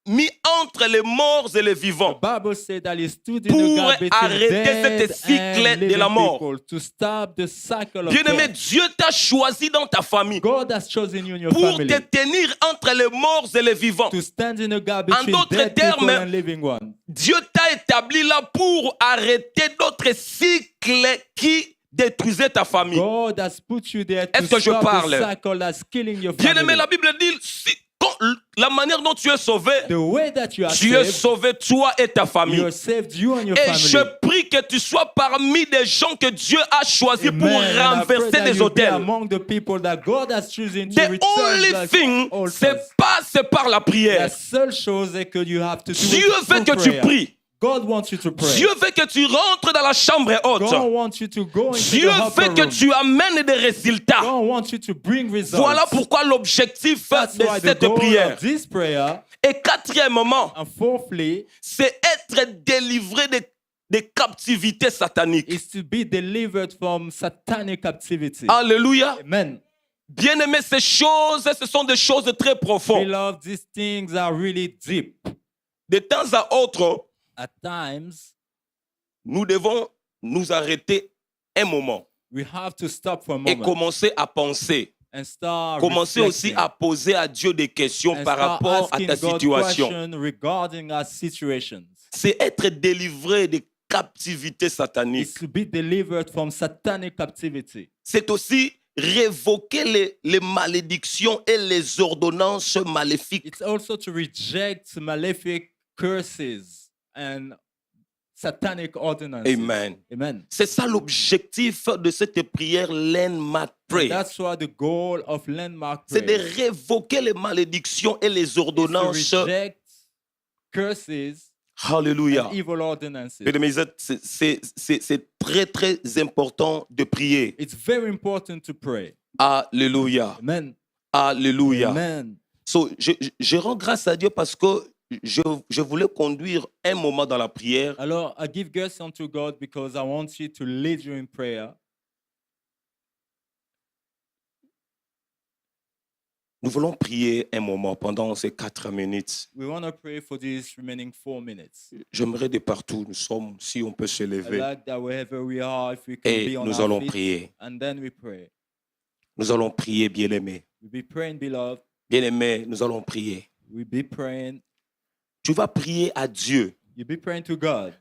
mis entre les morts et les The vivants. Bible says that he stood in Pour the gap between arrêter dead cette cycle and de living la mort. people, to stop the cycle of Bien-aimé, death. Dieu t'a choisi dans ta famille God has chosen you in your pour family te tenir entre les morts et les vivants. to stand in a gap En between d'autres dead people termes, and living ones. Dieu t'a établi là pour arrêter d'autres cycles qui détruisaient ta famille. God has put you there to Est-ce que je stop parle? the cycle that's killing your Bien-aimé, family. la Bible dit la manière dont tu es sauvé, The way that you are tu es saved, sauvé toi et ta famille. you are saved, you and your Et family. je prie que tu sois parmi des gens que Dieu a choisis pour Amen. And I pray renverser that des you be hôtels. among the people that God has chosen to The return only the thing, altars. c'est passer par la La prière. seule chose est que you have to do Dieu it veut through que tu prayer. pries. God wants you to pray. Dieu veut que tu rentres dans la chambre God haute. wants you to go into Dieu the upper veut que room. tu amènes des résultats. God wants you to bring results. Voilà pourquoi l'objectif That's de why the cette goal prière. of this prayer, Et quatrièmement, and fourthly, c'est être délivré des captivités sataniques. is to be delivered from satanic captivity. Alléluia. Amen. Bien-aimés, ces choses, ce sont des choses très profondes. Beloved, these things are really deep. De temps à autre, At times, nous devons nous arrêter un moment we have to stop for a et moment commencer à penser. and start Commencer aussi reflecting à poser à Dieu des questions and par start rapport à asking ta God situation. questions regarding our situations. C'est être délivré des captivités Is sataniques. to be delivered from satanic captivity. C'est aussi révoquer les malédictions et les ordonnances maléfiques. It's also to reject malefic curses and satanic ordinances. Amen. Amen. C'est ça l'objectif de cette prière Landmark Prayer. That's what the goal of Landmark C'est de Prayer révoquer les malédictions et les is to ordonnances. reject curses Alléluia. and evil ordinances. Mesdames et messieurs, c'est très très important de prier. It's very important to pray. Alléluia. Amen. Alléluia. Amen. So, je rends grâce à Dieu parce que je voulais conduire un moment dans la prière. Alors, I give grace unto God because I want you to lead you in prayer. Nous voulons prier un moment pendant ces 4 minutes. We want to pray for these remaining 4 minutes. J'aimerais de partout nous sommes, si on peut se I lever. like that wherever we are, if we can Et be on nous our allons feet, prier. and then we pray. Nous allons prier, bien-aimés. We be praying, beloved. Bien-aimés, nous allons prier. We be praying. Tu vas prier à Dieu. You be praying to God.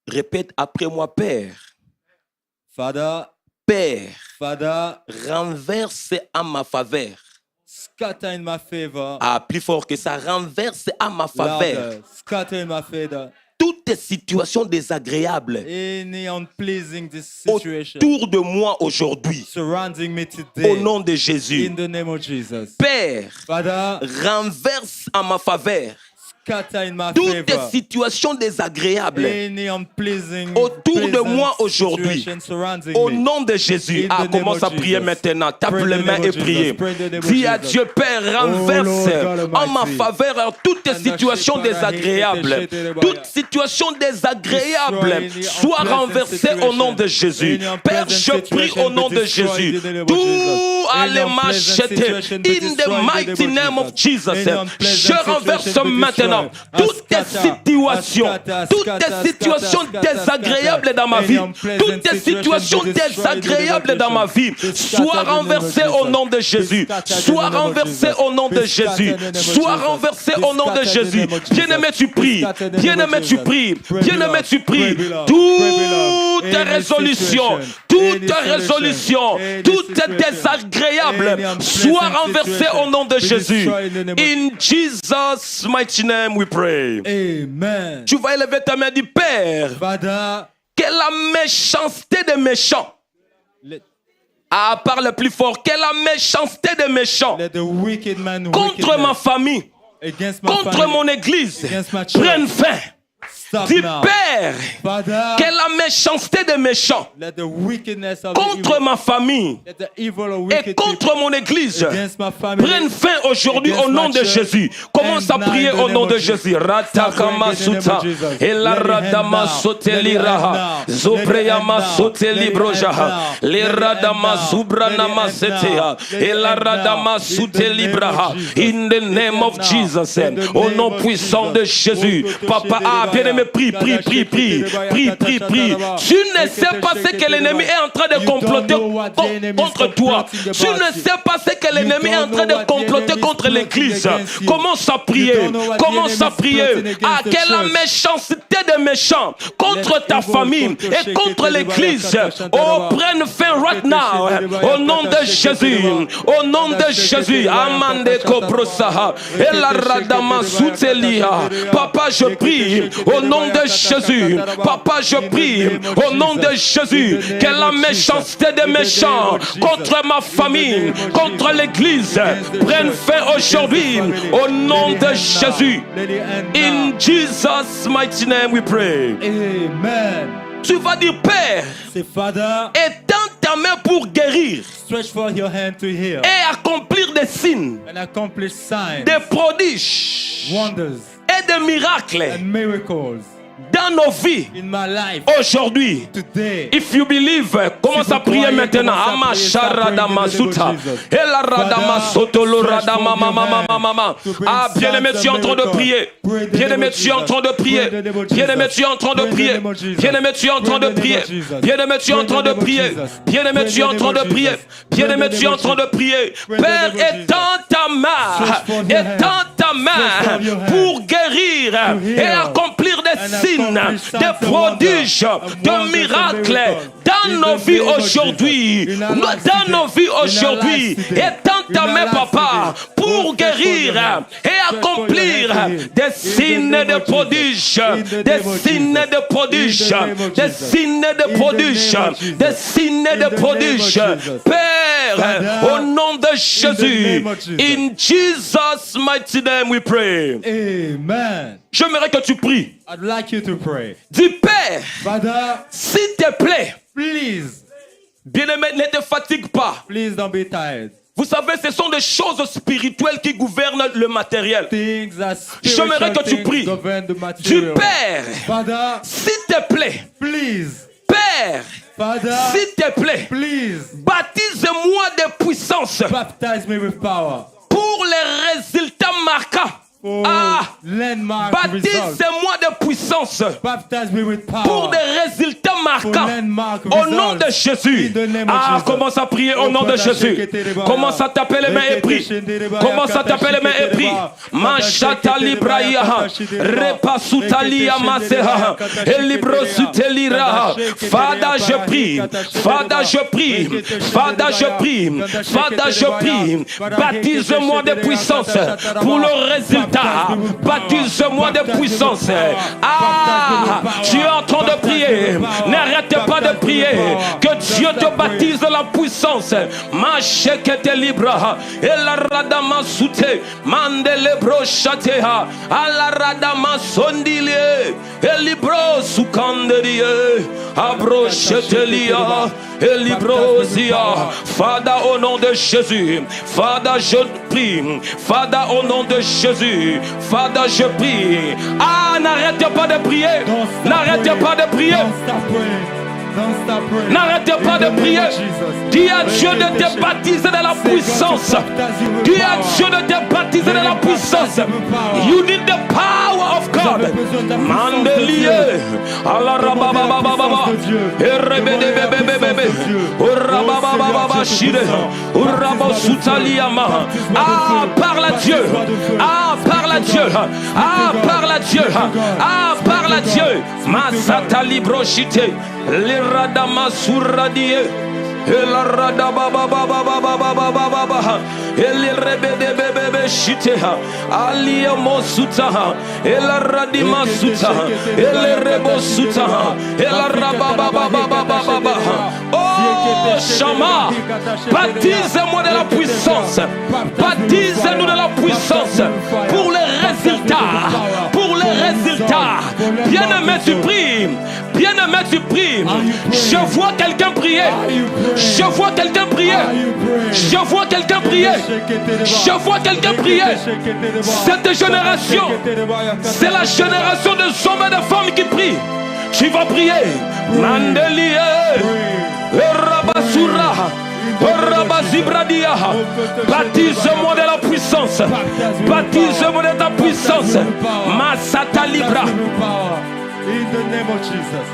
Répète après moi, Père. Father, Père, Father, renverse à ma faveur. scatter in my favor. Ah, plus fort que ça, renverse à ma faveur. Louder, scatter in my favor. Toutes les situations désagréables Any unpleasing situation autour de moi aujourd'hui. surrounding me today. Au nom de Jésus. In the name of Jesus. Père, Father, renverse à ma faveur. scatter in my Toutes les favor. situations désagréables Any unpleasing autour de moi aujourd'hui. situation surrounding Au me. nom de Jésus. In Ah, the name commence of à prier Jesus. maintenant. Tape Pray in les the mains name et of Jesus. priez. Pray in the name of Dis à Jesus. Dieu, Père, renverse Lord God en ma Almighty. faveur toutes les And situations the shepard désagréables. I hate the Toutes situations désagréables Destroy any soient unpleasant renversées au nom de Jésus. Any unpleasant Père, je prie situation au nom be de destroyed Jésus. in the name of Tout Jesus. allez Any unpleasant m'acheter. situation be In the destroyed in the mighty name name of of Jesus. Any unpleasant Je renverse situation be maintenant destroyed. toutes les Ascata, situations, ascata, toutes les ascata, situations ascata, désagréables ascata. dans ma Any vie, unpleasant toutes les situations situation be destroyed in the name of désagréables dans ma vie, Jesus. soient renversées au nom de Jésus. Soient renversées au nom de Jésus. Soient renversées au nom de Jésus. Bien-aimé, tu pries. Bien-aimé, tu pries. Bien-aimé, tu pries. Toutes tes résolutions, toutes tes résolutions, toutes tes désagréables soient renversées au nom de Jésus. In Jesus' mighty name we pray. Amen. Tu vas élever ta main et dire, Père, Father, que la méchanceté des méchants, let parle plus fort, que la méchanceté des méchants the wicked man contre ma famille, against my contre family, mon église, against my church. prenne fin. Stop Dis, now. Père, Father, que la méchanceté des méchants let the wickedness of the contre evil, ma famille let the evil or et wicked contre people mon église against my family prenne fin aujourd'hui against au nom my de church, Jésus. Commence à and prier now in the au name nom of de Jesus. Jésus. Ratakama Stop praying in the name suta of Jesus. et la Let it end radama now. sote Let it end liraha now. zopreyama Let it end sote now. librojaha Let it le end now. radama Let it zubranama end seteha now. Let et it la end radama now. sote In the name of libraha. Jesus. In the Let it name end of now. Jesus, In the au name nom of puissant de Jesus. Jésus, Papa, bien-aimé, prie, prie, prie, prie, prie, prie, prie. Tu ne sais pas ce que l'ennemi est en train de comploter contre toi. Tu ne sais pas ce que l'ennemi est en train de comploter contre l'église. Commence à prier. Commence à prier. Ah, quelle la méchanceté des méchants contre ta famille et contre l'église. Oh, prenne fin right now. Au nom de Jésus. Au nom de Jésus. Amande Koprosaha. Et la radama soutelia. Papa, je prie au nom de Jésus. Papa, je prie au nom de Jésus que la méchanceté des méchants contre ma famille, contre l'église, prenne fin aujourd'hui au nom de Jésus. Let it end In now. Jesus' mighty name we pray. Amen. Tu vas dire, Père, Say, Father, étends ta main pour guérir stretch forth your hand to heal et accomplir des signes, and accomplish signs, des prodiges wonders, et des miracles and miracles dans nos vies in my life aujourd'hui. today. If you believe, commence à prier maintenant. Amasharadamasuta. Elaradamasotoloradamamamamamama. Ah, bien-aimé, tu es en train de prier. Bien-aimé, tu es en train de prier. Bien-aimé, tu es en train de prier. Bien-aimé, tu es en train de prier. Bien-aimé, tu es en train de prier. Bien-aimé, tu es en train de prier. Bien-aimé, tu es en train de prier. Père, étends ta main. Étends ta main pour guérir et accomplir des signes signes, des prodiges, de miracles dans nos vies aujourd'hui. Dans nos vies aujourd'hui. Étends ta main, papa, pour guérir et accomplir des signes de prodiges, des signes de prodiges, des signes de prodiges, des signes de prodiges. Père, au nom de Jésus, in Jesus' mighty name we pray. Amen. J'aimerais que tu pries. I'd like you to pray. Dis, Père, Father, s'il te plaît, please, bien-aimé, ne te fatigue pas. please don't be tired. Vous savez, ce sont des choses spirituelles qui gouvernent le matériel. Things are J'aimerais que tu spiritual pries. things govern the Du material. Père, Father, s'il te plaît, please, Père, Father, s'il te plaît, please, baptise-moi de puissance baptize me with power. pour les résultats marquants. For Ah, landmark results. baptise-moi de puissance Baptize me with power. pour des résultats marquants. landmark Au nom de results. Jésus. In the name of Ah, Jesus. commence à prier au nom de Jésus. Commence à taper les mains et prie. Commence à taper les mains et prie. Machata libraïa. Repasutalia maseha. Elibro sutelira. Fada, je prie. Fada, je prie. Fada, je prie. Fada, je prie. Baptise-moi de puissance pour le résultat. Baptise-moi de puissance. Ah, tu es en train de prier. N'arrête pas de prier. Que Dieu te baptise de la puissance. Machekete libra. Ela radama sute. Mandele brochatea. Ala radama sondilie. Elibro sukanderie. Abrochetelia. Elibrosia. Fada, au nom de Jésus. Fada, je prie. Fada, au nom de Jésus. Fada, je prie. Ah, n'arrêtez pas de prier. N'arrêtez pas de prier. Don't stop praying. Don't stop praying. N'arrêtez pas de prier. Dis à Dieu de te baptiser de la puissance. Dis à Dieu de te baptiser de la puissance. You need the power of God. Mandelie. Allah rabababababa. Erebedebebebebe. Urababababa shire. Urabosutaliama. Ah, parle à Dieu. Ah, parle à Dieu. Ah, parle à Dieu. Ah, parle à Dieu. Masata librochite. Liradama suradie. Ela rada baba baba baba baba baba. Eli rebede bebe shitea. Ali mosuta. Ela radima suta. Ele rebo suta. Ela raba baba baba baba. Oh Shama, baptise-moi de la puissance. Baptise-nous de la puissance pour les résultats. Pour les résultats. Bien-aimé, tu pries. Bien-aimé, tu pries. Je vois quelqu'un prier. Je vois quelqu'un prier. Je vois quelqu'un prier. Je vois quelqu'un prier. Cette génération, c'est la génération de hommes et de femmes qui prient. Tu vas prier. Mandelier. Rabasura. Rabazibradia. Baptise-moi de la puissance. Baptise-moi de ta puissance. Masata Libra. In the name of Jesus.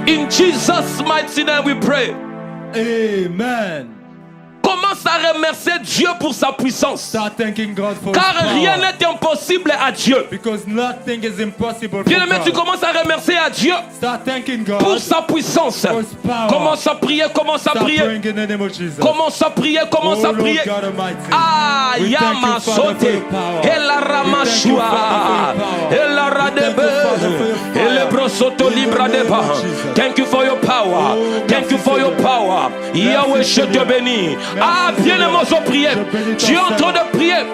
In Jesus' mighty name we pray. Amen. Commence à remercier Dieu pour sa puissance. Start thanking God for Car His rien power. n'est impossible à Dieu. Because nothing is impossible for Bien-aimé, tu God. commences à remercier à Dieu Start thanking God pour sa puissance. for His power. Commence à prier, commence à Start prier. praying in the name of Jesus. Commence à prier, commence Oh à prier. Lord God Almighty. Ah, We thank you, Yama Father, for sote. your power. Ela ramashua. Ela radebe. Ele brosoto libra deba. Thank you for your power. Thank you for your power. Yahweh, je te bénis. Ah, bien-aimé, on prier. Tu es en train de prier.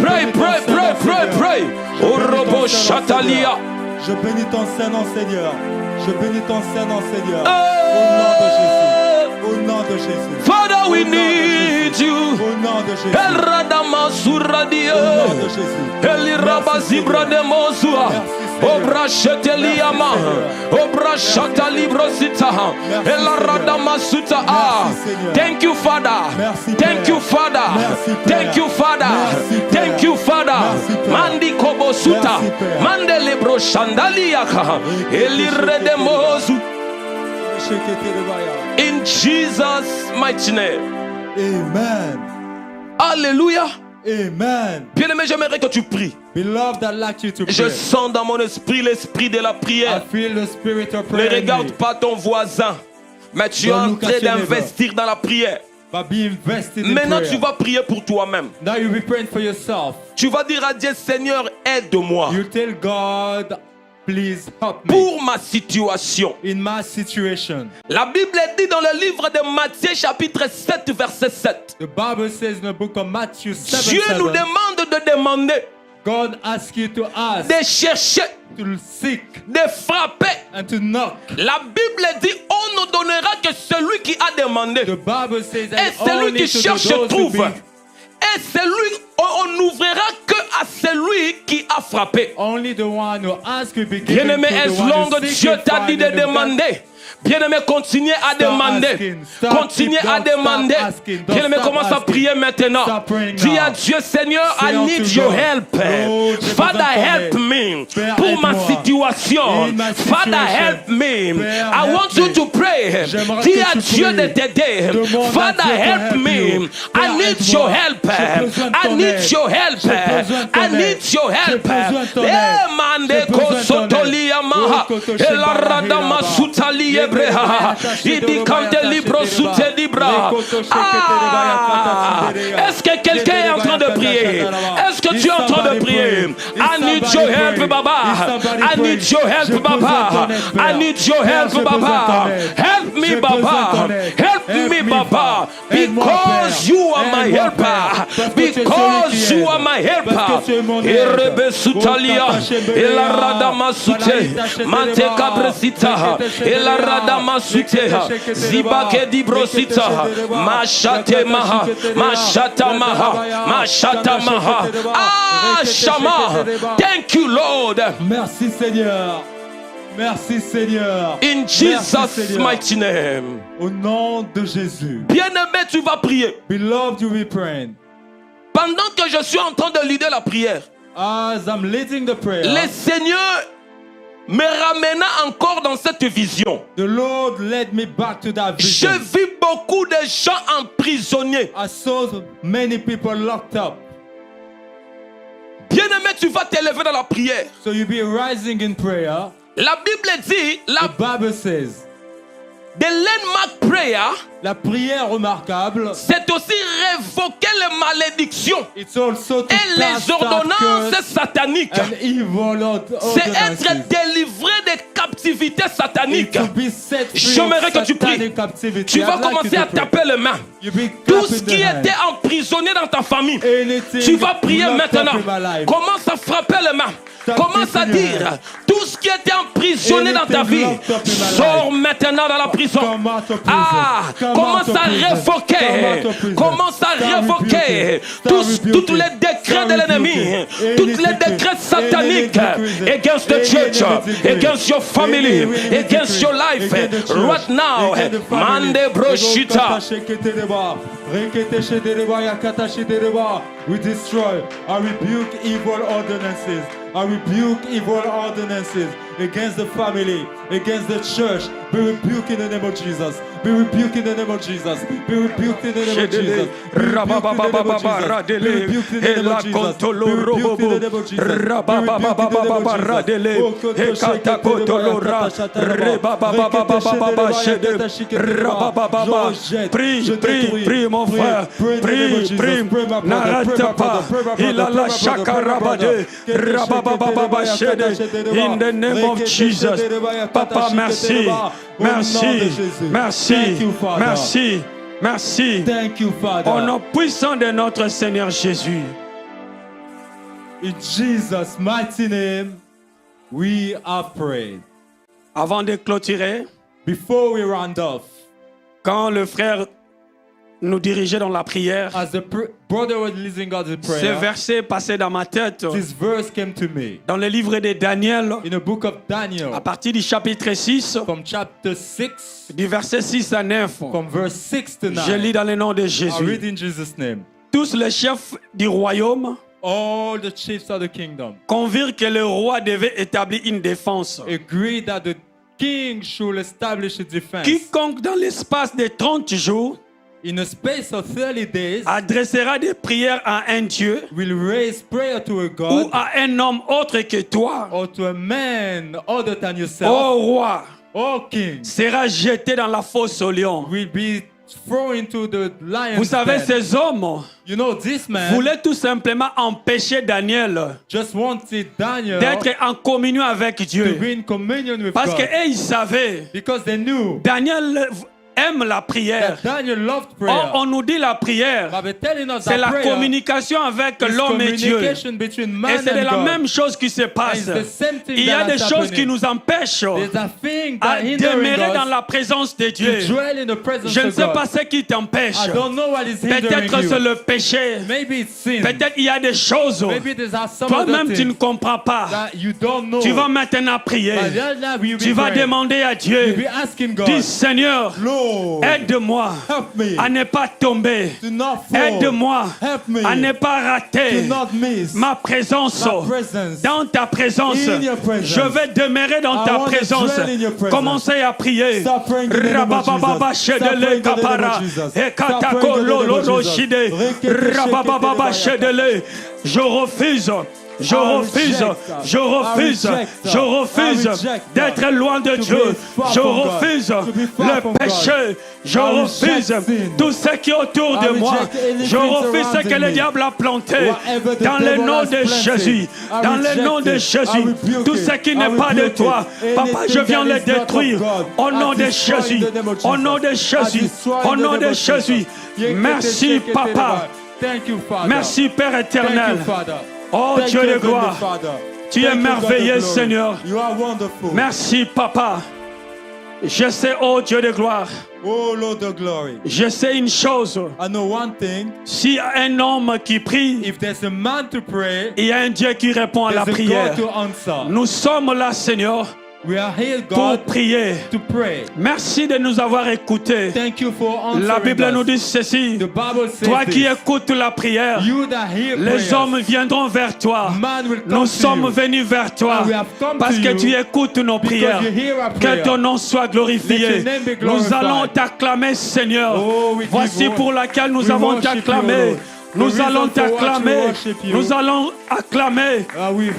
Pray, pray, pray, pray, pray. Au robo chatalia. Je bénis ton Saint-Nom, Seigneur. Je bénis ton Saint-Nom, Seigneur. Au nom de Jésus. Father, we need you. Au nom de Jésus. El radama suradia. Au nom de Jésus. El rabazibra de mozua. Obra sheteliama. Obra shatalibro-sita. El radama suta. Ah. Thank you, Father. Thank you, Father. Thank you, Father. Thank you, Father. Mandi kobo suta. Mandele bro shandaliaka. Elire de mozu. In Jesus' mighty name. Amen. Alléluia. Amen. Bien-aimé, j'aimerais que tu pries. Beloved, I'd like you to Je pray. sens dans mon esprit l'esprit de la I prière. feel the spirit of Ne prayer in regarde me. pas ton voisin, mais tu es Don't en look at train your d'investir dans la prière. But be invested in Maintenant, prayer. tu vas prier pour toi-même. Now you'll be praying for yourself. Tu vas dire à Dieu, Seigneur, aide-moi You tell God, please help me pour ma situation. in my situation. La Bible dit dans le livre de Matthieu chapitre 7 verset 7. The Bible says in the book of Matthew 7, Dieu nous demande de demander, God asks you to ask, de chercher, to seek, de frapper. and to knock. La Bible dit, on ne donnera que celui qui a demandé. The Bible says Et that celui only qui to cherche those who trouve. be, Et celui, on n'ouvrira que à celui qui a frappé. only the one who asks will be given Bien-aimé, to the as one long who que seeks Dieu and t'a dit finds de and who demander. Bien-aimé, continuez à Stop demander. asking. Stop Continuez it. à Don't stop demander. asking. Don't Bien-aimé, stop commence à asking. prier maintenant. Stop praying Dis now. à Dieu, Seigneur, Say I need unto your God, help. Lord, j'ai Father, besoin de ton help aide. me Père, pour ma aide-moi. situation. In my Father, situation. help me. Père, I help want you me. to pray. J'aimerais Dis que à tu Dieu pries. de t'aider. Demande à Father, Dieu de help help me. you. I Père, need aide-moi. your help. J'ai besoin de I ton need aide. your help. J'ai besoin de ton I need aide. your J'ai help. besoin de ton Eh, aide. mande J'ai besoin de ton kosotolia aide. maha. Oh, koto Ela sheba radama lahira ba. sutali ebreha. Idi kante libro sute libra. Ah, est-ce que quelqu'un est en train de prier? Est-ce que tu es en train de prier? I need your help, Baba. I need your help, Baba. I need your help, Baba. Help me, Baba. Help me, Baba. Because you are my helper. Because you are my helper. Erebe sutalia. Ela radama sute. Mante kabresita. Ela radama sute. Zibake dibrosita. Mashate maha. Mashata maha. Mashata maha. Ah, Shama. Thank you, Lord. Merci Seigneur. Merci Seigneur. In Merci, Jesus' Seigneur. mighty name. Au nom de Jésus. Bien-aimé, tu vas prier. Beloved, you will pray. Pendant que je suis en train de leader la prière, As I'm leading the prayer, le Seigneur me ramena encore dans cette vision. the Lord led me back to that J'ai vision. vu beaucoup de gens emprisonnés. I saw many people locked up. Bien-aimé, tu vas t'élever dans la prière. So you'll be rising in prayer. La Bible dit, The Bible says, the landmark prayer, la prière remarquable, c'est aussi révoquer les malédictions it's also to et cast les out ordonnances curse sataniques. and evil C'est ordinances. être délivré des captivités sataniques. To be set free J'aimerais of que tu pries. satanic captivity. Tu vas I'd like commencer you à to pray. taper les mains. You be Tout ce clapping qui the hands. était emprisonné dans ta famille, Anything tu vas prier locked maintenant. up in my life. Commence à frapper les mains. Start Commence à tapping your dire hands. tout ce qui était emprisonné dans ta Anything vie. locked up in my Sors life. maintenant dans la prison. Come out of prison. Ah, Come commence out of à prison. révoquer. Come out of prison. Commence à Start révoquer rebuking. tous les décrets de l'ennemi, tous les décrets sataniques against the church, against your family, against your life. Right now, Mande Broshita. We destroy, I rebuke evil ordinances. I rebuke evil ordinances against the family, against the church. Be rebuked in the name of Jesus. Be rebuked in the name of Jesus. Be rebuked in the name of Jesus. Be rebuked in the name of Jesus. Be rebuked in the name of Jesus. Be rebuked in the name of Jesus. Be rebuked in the name of Jesus. Prie mon frère, prie, n'arrête pas. Il a la chakarabade, rababababashede, in the name of Jesus. Papa, merci, merci. Thank you, Father. Au nom puissant de notre Seigneur Jésus. In Jesus' mighty name, we have prayed. Avant de clôturer, Before we round off, quand le frère nous dirigeait dans la prière, as the brother was leading us in ce prayer, verset passait dans ma tête this verse came to me dans le livre de Daniel, in the book of Daniel, à partir du chapitre 6, from chapter 6, du verset 6 à 9. from verse 6 to 9. Je lis dans le nom de I Jésus. read in Jesus' name. Tous les chefs du royaume All the chiefs of the kingdom convirent que le roi devait établir une défense. agree that the king should establish a defense. Quiconque dans l'espace de 30 jours in a space of 30 days, adressera des prières à un Dieu will raise prayer to a ou God à un homme autre que toi, or to a man other than yourself, ô roi, or king, sera jeté dans la fosse au lion. will be thrown into the lion's Vous savez, den. ces hommes You know, this man voulaient tout simplement empêcher Daniel just wanted Daniel d'être en communion avec to Dieu. be in communion with Parce God. qu'eux, ils savaient, Because they knew Daniel aime la prière. that Daniel loved Or, prayer. on nous dit la prière, But they're telling us c'est that la prayer communication avec is l'homme et Dieu. communication between man Et c'est de and la God. même chose qui se passe. And it's the same thing Il y a that des is choses qui happening. nous empêchent There's a thing à that hindering demeurer dans us la présence de Dieu. to dwell in the presence Je ne of sais God. pas ce qui t'empêche. I don't know what is hindering Peut-être you. c'est le péché. Maybe it's sin. Peut-être il y a des choses. Maybe there's some other Toi-même, tu ne things comprends pas. that you don't know. Tu vas maintenant prier. But right now you'll be Tu vas praying. demander à You'll Dieu. be asking God, Dis Seigneur, Lord, aide-moi help me à ne pas tomber. to not fall. Aide-moi Help me à ne pas to rater not miss ma présence. my presence. Dans ta présence, In your presence. je vais demeurer dans I ta want to présence. dwell in your presence. Commencez à prier. Start praying in the name of Rabababa Jesus. Start shedele praying in the name of kapara. Jesus. Et Start praying katako in the name of lolo Jesus. shide. Rekete Rabababa shekete shedele. Je refuse. Je refuse, je refuse, je refuse d'être loin de Dieu. Je refuse le péché. Je refuse tout ce qui est autour de moi. Je refuse ce que le diable a planté. Dans le nom de Jésus. Dans le nom de Jésus. Tout ce qui n'est pas de toi. Papa, je viens le détruire. Au nom de Jésus. Au nom de Jésus. Au nom de Jésus. Merci, Papa. Thank you, Father. Merci, Père Thank éternel. you, Father. Oh Thank Dieu you, de Heavenly gloire. Father. Tu es Thank you, God of merveilleux, glory. Seigneur. You are wonderful. Merci, Papa. Je sais, oh Dieu de gloire, Oh Lord of glory. je sais une chose. I know one thing. S'il y a un homme qui prie, If there's a man to pray, il y a un Dieu qui répond à la there's a prière. God to answer. Nous sommes là, Seigneur, We are here, pour God, prier. to pray. Merci de nous avoir écoutés. Thank you for answering La Bible nous us. dit ceci. The Bible says Toi qui this. écoutes la prière, You that hear les prayers, hommes viendront vers toi. man will come Nous to sommes you. venus vers toi And we have come parce to que you tu écoutes nos because prières. you hear our Que prayer. ton nom soit Let glorifié. your name be Nous glorified. allons t'acclamer, Seigneur. Oh, we give Voici you- pour laquelle nous we avons worship you, t'acclamé. Lord. Nous The allons reason for what we t'acclamer. worship you. Nous allons acclamer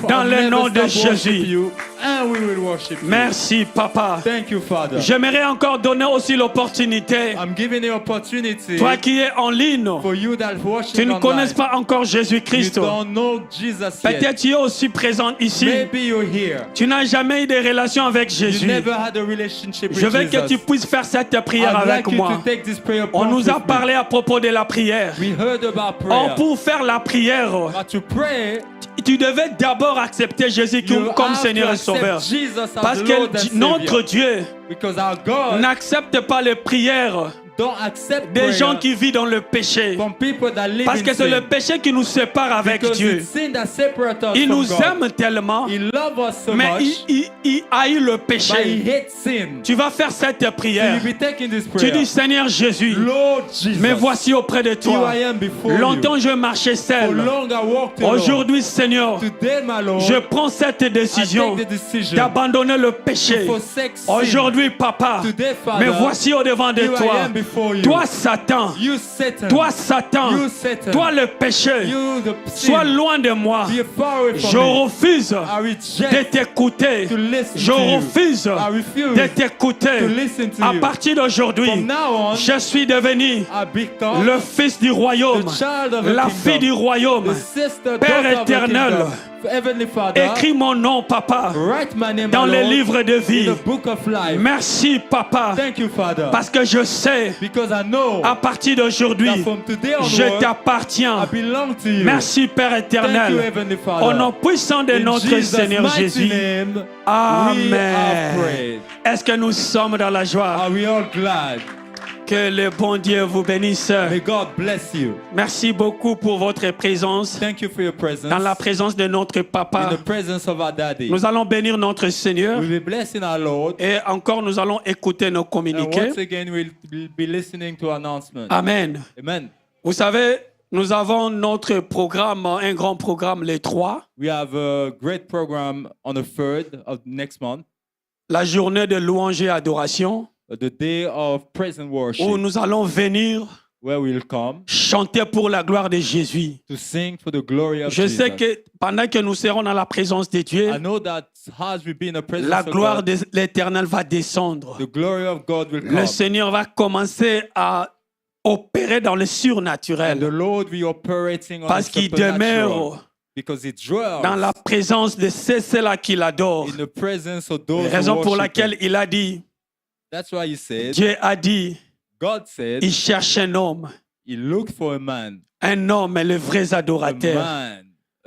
dans le never nom de stop worship Jésus. you, and we will worship you. Merci, Papa. Thank you, Father. J'aimerais encore donner aussi l'opportunité. I'm giving you opportunity Toi qui es en ligne, for you that worship tu ne online. connais pas encore You Jésus-Christ. don't know Jesus yet. Peut-être tu es aussi présent ici. Maybe you're here. Tu n'as jamais eu de relation avec You Jésus. never had a relationship with Je veux Jesus. que tu puisses faire cette prière I'd avec like you moi. to take this prayer On point nous a with me. parlé à propos de la prière. We heard about Or prayer. pour faire la prière, But to pray, tu devais d'abord accepter Jésus you comme have Seigneur to et accept Sauveur. Jesus as Parce the Lord que and notre Savior. Dieu Because our God n'accepte pas les prières don't accept des prayer gens qui vivent dans le péché. from people that live Parce in que c'est sin. le péché qui nous sépare avec Because Dieu. it's sin that separates us Il from nous God. aime tellement, He loves us so mais much, il haït le but he péché. hates sin. Tu vas faire cette So prière. you'll be taking this Tu prayer. dis, Seigneur Jésus, Lord Jesus, me voici auprès de here toi. I am before Longtemps you. je marchais For seul. long I walked alone. Aujourd'hui, Seigneur, Today, my Lord, je prends cette décision I take the decision d'abandonner le péché. to forsake sin. Aujourd'hui, Papa, Today, Father, me voici au-devant de here I toi. am before you. Toi, Satan, You Satan, toi, Satan, You Satan, toi, le péché, you the sois sin, loin de moi. be far away from Je me. refuse I de reject t'écouter. to listen Je to you. refuse I refuse de t'écouter. to listen to À you. partir d'aujourd'hui, From now on, je suis devenu I become le fils du royaume, the child of the la kingdom, fille du royaume. the sister, Père daughter of the éternel, kingdom. Heavenly Father, Écris mon nom, Papa, write my name, dans my le Lord, livre de vie. in the book of life. Merci, Papa, Thank you, Father, parce que je sais, because I know à partir d'aujourd'hui, that from today je onward, t'appartiens. I belong to you. Merci, Père Thank you, éternel. Heavenly Father. Au nom puissant de In notre Jesus' Seigneur mighty Jésus. name, we Amen. have prayed. Est-ce que nous sommes dans la joie? Are we all glad? Que le bon Dieu vous bénisse. May God bless you. Merci beaucoup pour votre présence. Thank you for your presence. Dans la présence de notre In Papa, the presence of our Daddy. nous allons bénir notre Seigneur. We'll be blessing our Lord. Et encore, nous allons écouter nos And communiqués. once again, we'll be listening to announcements. Amen. Amen. Vous savez, nous avons notre programme, un grand programme, les 3. We have a great program on the 3rd of next month, La journée de louange et adoration, the day of praise and worship, où nous allons venir where we'll come chanter pour la gloire de Jésus. to sing for the glory of Je Jesus. sais que pendant que nous serons dans la présence de Dieu, I know that as we be in the presence la of gloire God, de l'Éternel va descendre. the glory of God will Le come. Seigneur va commencer à opérer dans le And the surnaturel Lord will be operating on parce the qu'il supernatural demeure because He dwells dans la présence de ceux-là qui l'adorent. in the presence of those who Raison pour worship laquelle Him. il a dit, That's why He said, Dieu a dit, God said, il cherche un homme He looked for a man, et le vrai a adorateur.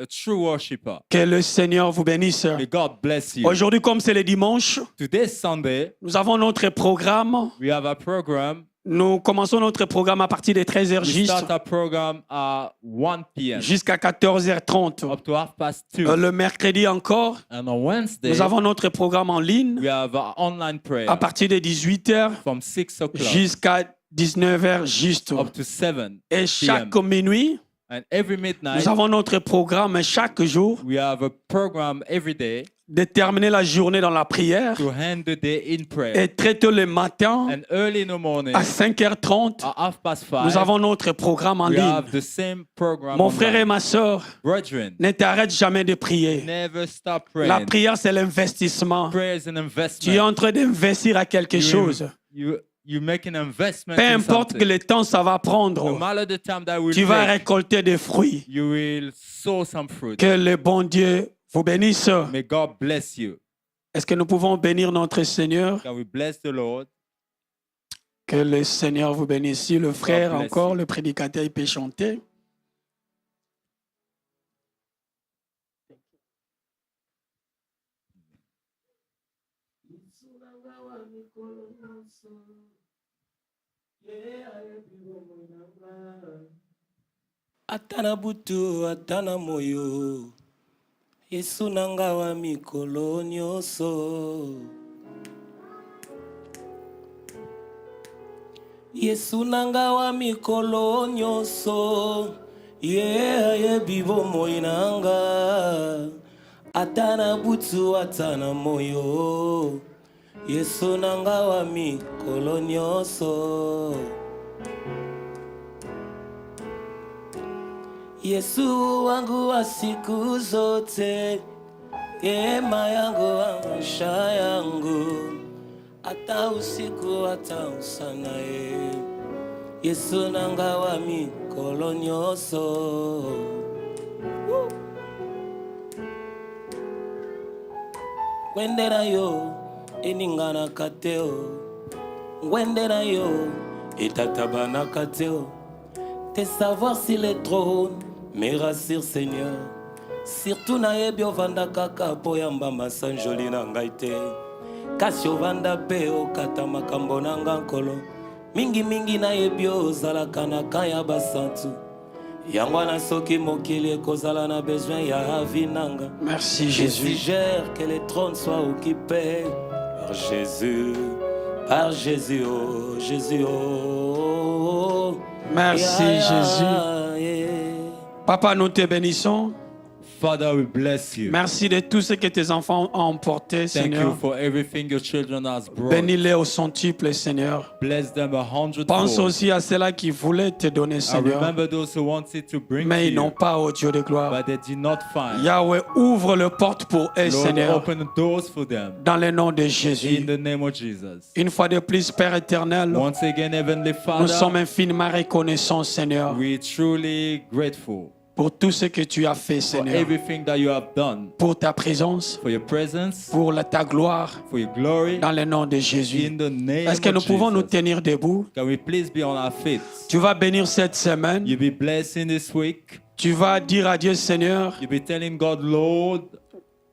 true worshipper. Que le Seigneur vous bénisse. May God bless you. Aujourd'hui, comme c'est le dimanche, Today, Sunday, nous avons notre programme. we have a program. Nous commençons notre programme à partir de 13h We juste start our program at 1 p.m. jusqu'à 14h30. up to 2:30. Le mercredi encore, And on Wednesday, nous avons notre programme en ligne we have our online prayer à partir de 18h from 6 o'clock jusqu'à 19h juste. up to 7 Et chaque minuit, And every midnight, nous avons notre programme chaque jour we have a program every day de terminer la journée dans la prière to end the day in prayer. et très tôt le matin And early in the morning, à 5h30, at 5:30, nous avons notre programme en we ligne. have the same program. Mon frère et online. ma soeur, Brethren, ne t'arrête jamais de prier. never stop La praying. prière, c'est l'investissement. Prayer is an Tu es investment. en train d'investir à quelque chose. You make an investment Peu in importe que something. le temps ça va No prendre, matter the time that will tu vas take, récolter des fruits. you will sow some fruit. Que le bon Dieu vous bénisse. May God bless you. Est-ce que nous pouvons bénir notre Seigneur? Can we bless the Lord? Que le Seigneur vous bénisse. Si le frère bless encore, you. le prédicateur, il peut chanter. Atana butu, atana moyo, Yesu nanga wa mikolo nyonso. Yesu nanga wa mikolo nyonso, yebi bomoi nanga. Atana butu, atana moyo, Yesu nanga wa mikolo nyonso. Yesu wangu wa siku zote, ema yangu wa maisha yangu, hata usiku hata usana Yesu nanga wa mikolo nyonso. Wendera yo eningana kateo, wendera yo etatabana kateo. Te savoir s'il est trône me rassure Seigneur. Surtout na yebi ovanda kaka po yamba masanjoli na ngai te. Kasi ovanda pe okata makambo na nga nkolo. Mingi mingi na yebi ozalaka na kaya basantu. Yango wana soki mokili ekozala na besoin ya avi nanga. Merci Je Jésus. suggère que les trônes soient occupés par Jésus. Par Jésus, oh Jésus, oh. Merci Jésus. Papa, nous te bénissons. Father, we bless you. Merci de tout ce que tes enfants ont emporté, Thank you Seigneur. for everything your children has brought. Bénis-les au centuple, Seigneur. Bless them 100 Pense fold. aussi à ceux-là qui voulaient te donner, I Seigneur, remember those who wanted to bring mais to ils n'ont you, pas, au Dieu de gloire. but they did not find. Yahweh, ouvre le porte pour eux, Lord, Seigneur, open the doors for them dans le nom de in Jésus. the name of Jesus. Une fois de plus, Père éternel, Once again, Heavenly nous sommes Father, infiniment reconnaissants, Seigneur, we're truly grateful pour tout ce que tu as fait, for Seigneur, everything that you have done, pour ta présence, for your presence, pour ta gloire, for your glory, dans le nom de Jésus. in the name Est-ce que nous of pouvons nous Jesus. tenir debout? Can we please be on our feet? Tu vas bénir cette semaine. You be blessing this week. Tu vas dire à Dieu, Seigneur, You be telling God, Lord,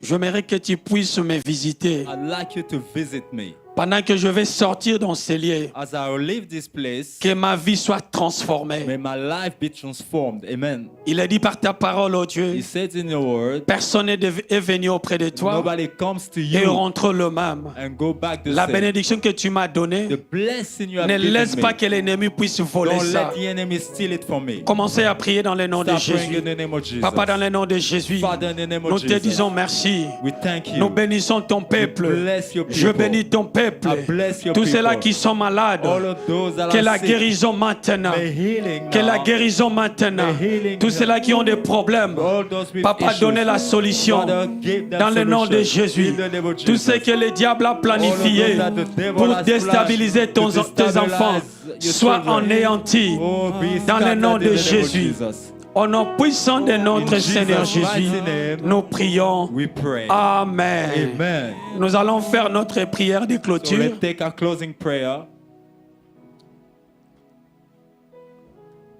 j'aimerais que tu puisses me visiter I'd like you to visit me. pendant que je vais sortir dans ces lieux. As I leave this place, Que ma vie soit transformée. may my life be transformed. Amen. Il est dit par ta parole, oh Dieu, He says in your word, personne est venu auprès de toi nobody comes to et you rentre le même. and go back the La same. bénédiction que tu m'as donnée, The blessing you have ne given laisse me, pas que l'ennemi puisse voler don't ça. let the enemy steal it from me. Commencez à prier dans le nom de Start praying Jésus. in the name of Jesus. Papa, dans le nom de Jésus, Father, in the name of nous te Jesus, disons merci. we thank Nous you. bénissons ton peuple. bless your Je people. bénis ton peuple. peuple, I bless your tous people. ceux-là qui sont malades, All of those that que are la sick, guérison maintenant, may healing que la now. guérison maintenant, May healing tous ceux-là qui ont des problèmes, All those with Papa, issues, donnez la solution Father, give them dans le nom de solution. Jésus. In the name of Tout ce Jesus. que le diable a planifié All of those that the devil pour has déstabiliser planned to tes enfants destabilize your soit children. anéanti Oh, be dans le scattered nom in de the name of Jésus. Jesus. Au nom puissant de notre In Seigneur Jesus' Jésus, mighty name, nous prions. we pray. Amen. Amen. Nous allons faire notre prière de So clôture. let's take our closing prayer.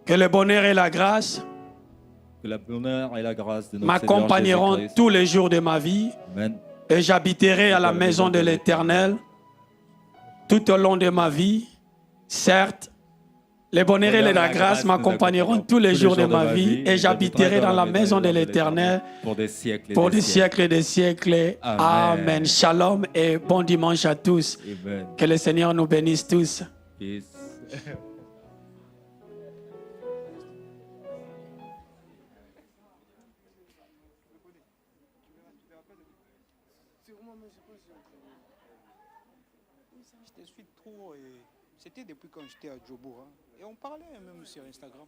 Que le bonheur et la grâce Que le bonheur et la grâce de notre m'accompagneront Seigneur Jésus-Christ. tous les jours de ma vie Amen. et j'habiterai à la maison de l'Éternel tout au long de ma vie. Certes, le bonheur et la grâce m'accompagneront tous les jours de ma vie et j'habiterai dans la maison de l'Éternel pour des siècles et pour des des siècles et des siècles. Amen. Amen. Shalom et bon dimanche à tous. Amen. Que le Seigneur nous bénisse tous. Peace. Je te suis trop. C'était depuis quand j'étais à Djobour. Et on parlait même sur Instagram.